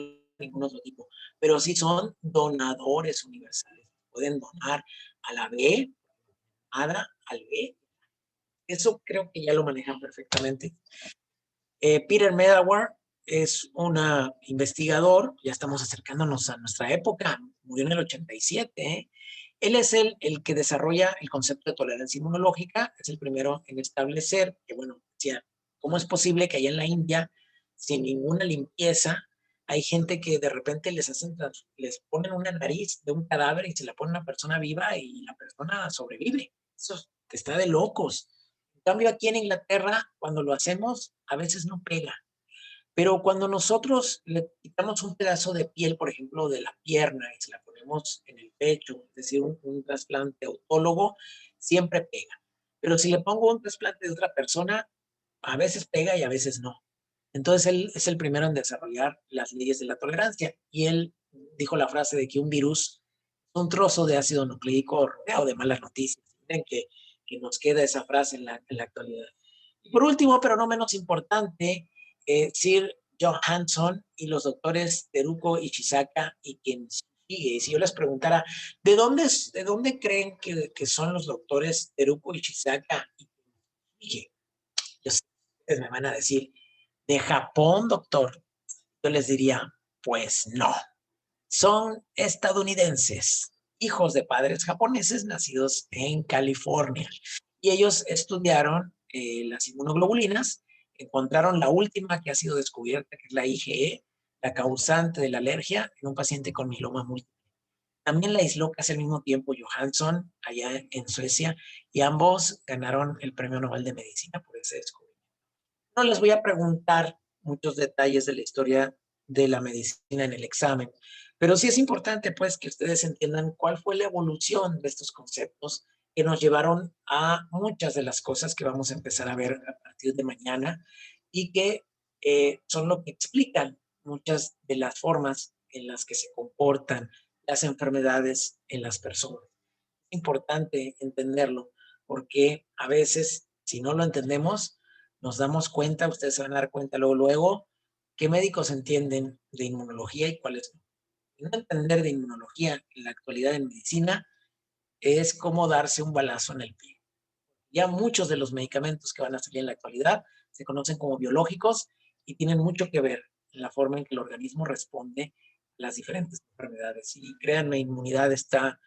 ningún otro tipo, pero sí son donadores universales. Pueden donar a la B, ADA, al B. Eso creo que ya lo manejan perfectamente. Peter Medawar es un investigador, ya estamos acercándonos a nuestra época, murió en el 87. Él es el que desarrolla el concepto de tolerancia inmunológica, es el primero en establecer que, bueno, decía, ¿cómo es posible que allá en la India, sin ninguna limpieza, hay gente que de repente les ponen una nariz de un cadáver y se la pone a una persona viva y la persona sobrevive? Eso está de locos. En cambio, aquí en Inglaterra, cuando lo hacemos, a veces no pega. Pero cuando nosotros le quitamos un pedazo de piel, por ejemplo, de la pierna y se la ponemos en el pecho, es decir, un trasplante autólogo, siempre pega. Pero si le pongo un trasplante de otra persona, a veces pega y a veces no. Entonces él es el primero en desarrollar las leyes de la tolerancia y él dijo la frase de que un virus es un trozo de ácido nucleico rodeado de malas noticias. Miren que nos queda esa frase en la actualidad. Y por último, pero no menos importante, Sir Johansson y los doctores Teruko Ishizaka y quien sigue. Y si yo les preguntara, ¿de dónde creen que son los doctores Teruko Ishizaka y quien sigue? Ustedes me van a decir, ¿de Japón, doctor? Yo les diría, pues no. Son estadounidenses, hijos de padres japoneses nacidos en California. Y ellos estudiaron las inmunoglobulinas, encontraron la última que ha sido descubierta, que es la IgE, la causante de la alergia en un paciente con mieloma múltiple. También la aisló casi al mismo tiempo Johansson, allá en Suecia, y ambos ganaron el Premio Nobel de Medicina por ese descubrimiento. No les voy a preguntar muchos detalles de la historia de la medicina en el examen, pero sí es importante pues que ustedes entiendan cuál fue la evolución de estos conceptos que nos llevaron a muchas de las cosas que vamos a empezar a ver a partir de mañana y que son lo que explican muchas de las formas en las que se comportan las enfermedades en las personas. Es importante entenderlo porque a veces, si no lo entendemos, nos damos cuenta, ustedes se van a dar cuenta luego, qué médicos entienden de inmunología y cuáles no. Y no entender de inmunología en la actualidad en medicina es como darse un balazo en el pie. Ya muchos de los medicamentos que van a salir en la actualidad se conocen como biológicos y tienen mucho que ver en la forma en que el organismo responde a las diferentes enfermedades. Y créanme, inmunidad está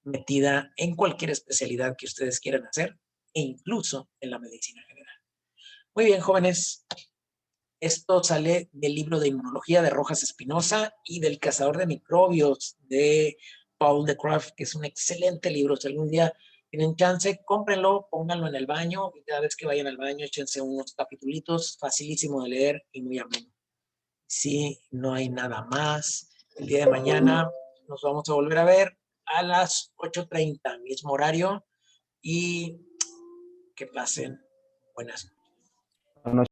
metida en cualquier especialidad que ustedes quieran hacer e incluso en la medicina general. Muy bien, jóvenes. Esto sale del libro de Inmunología de Rojas Espinosa y del Cazador de Microbios de Paul de Craft, que es un excelente libro. Si algún día tienen chance, cómprenlo, pónganlo en el baño y cada vez que vayan al baño échense unos capitulitos, facilísimo de leer y muy ameno. Si no hay nada más, el día de mañana nos vamos a volver a ver a las 8:30, mismo horario, y que pasen buenas noches.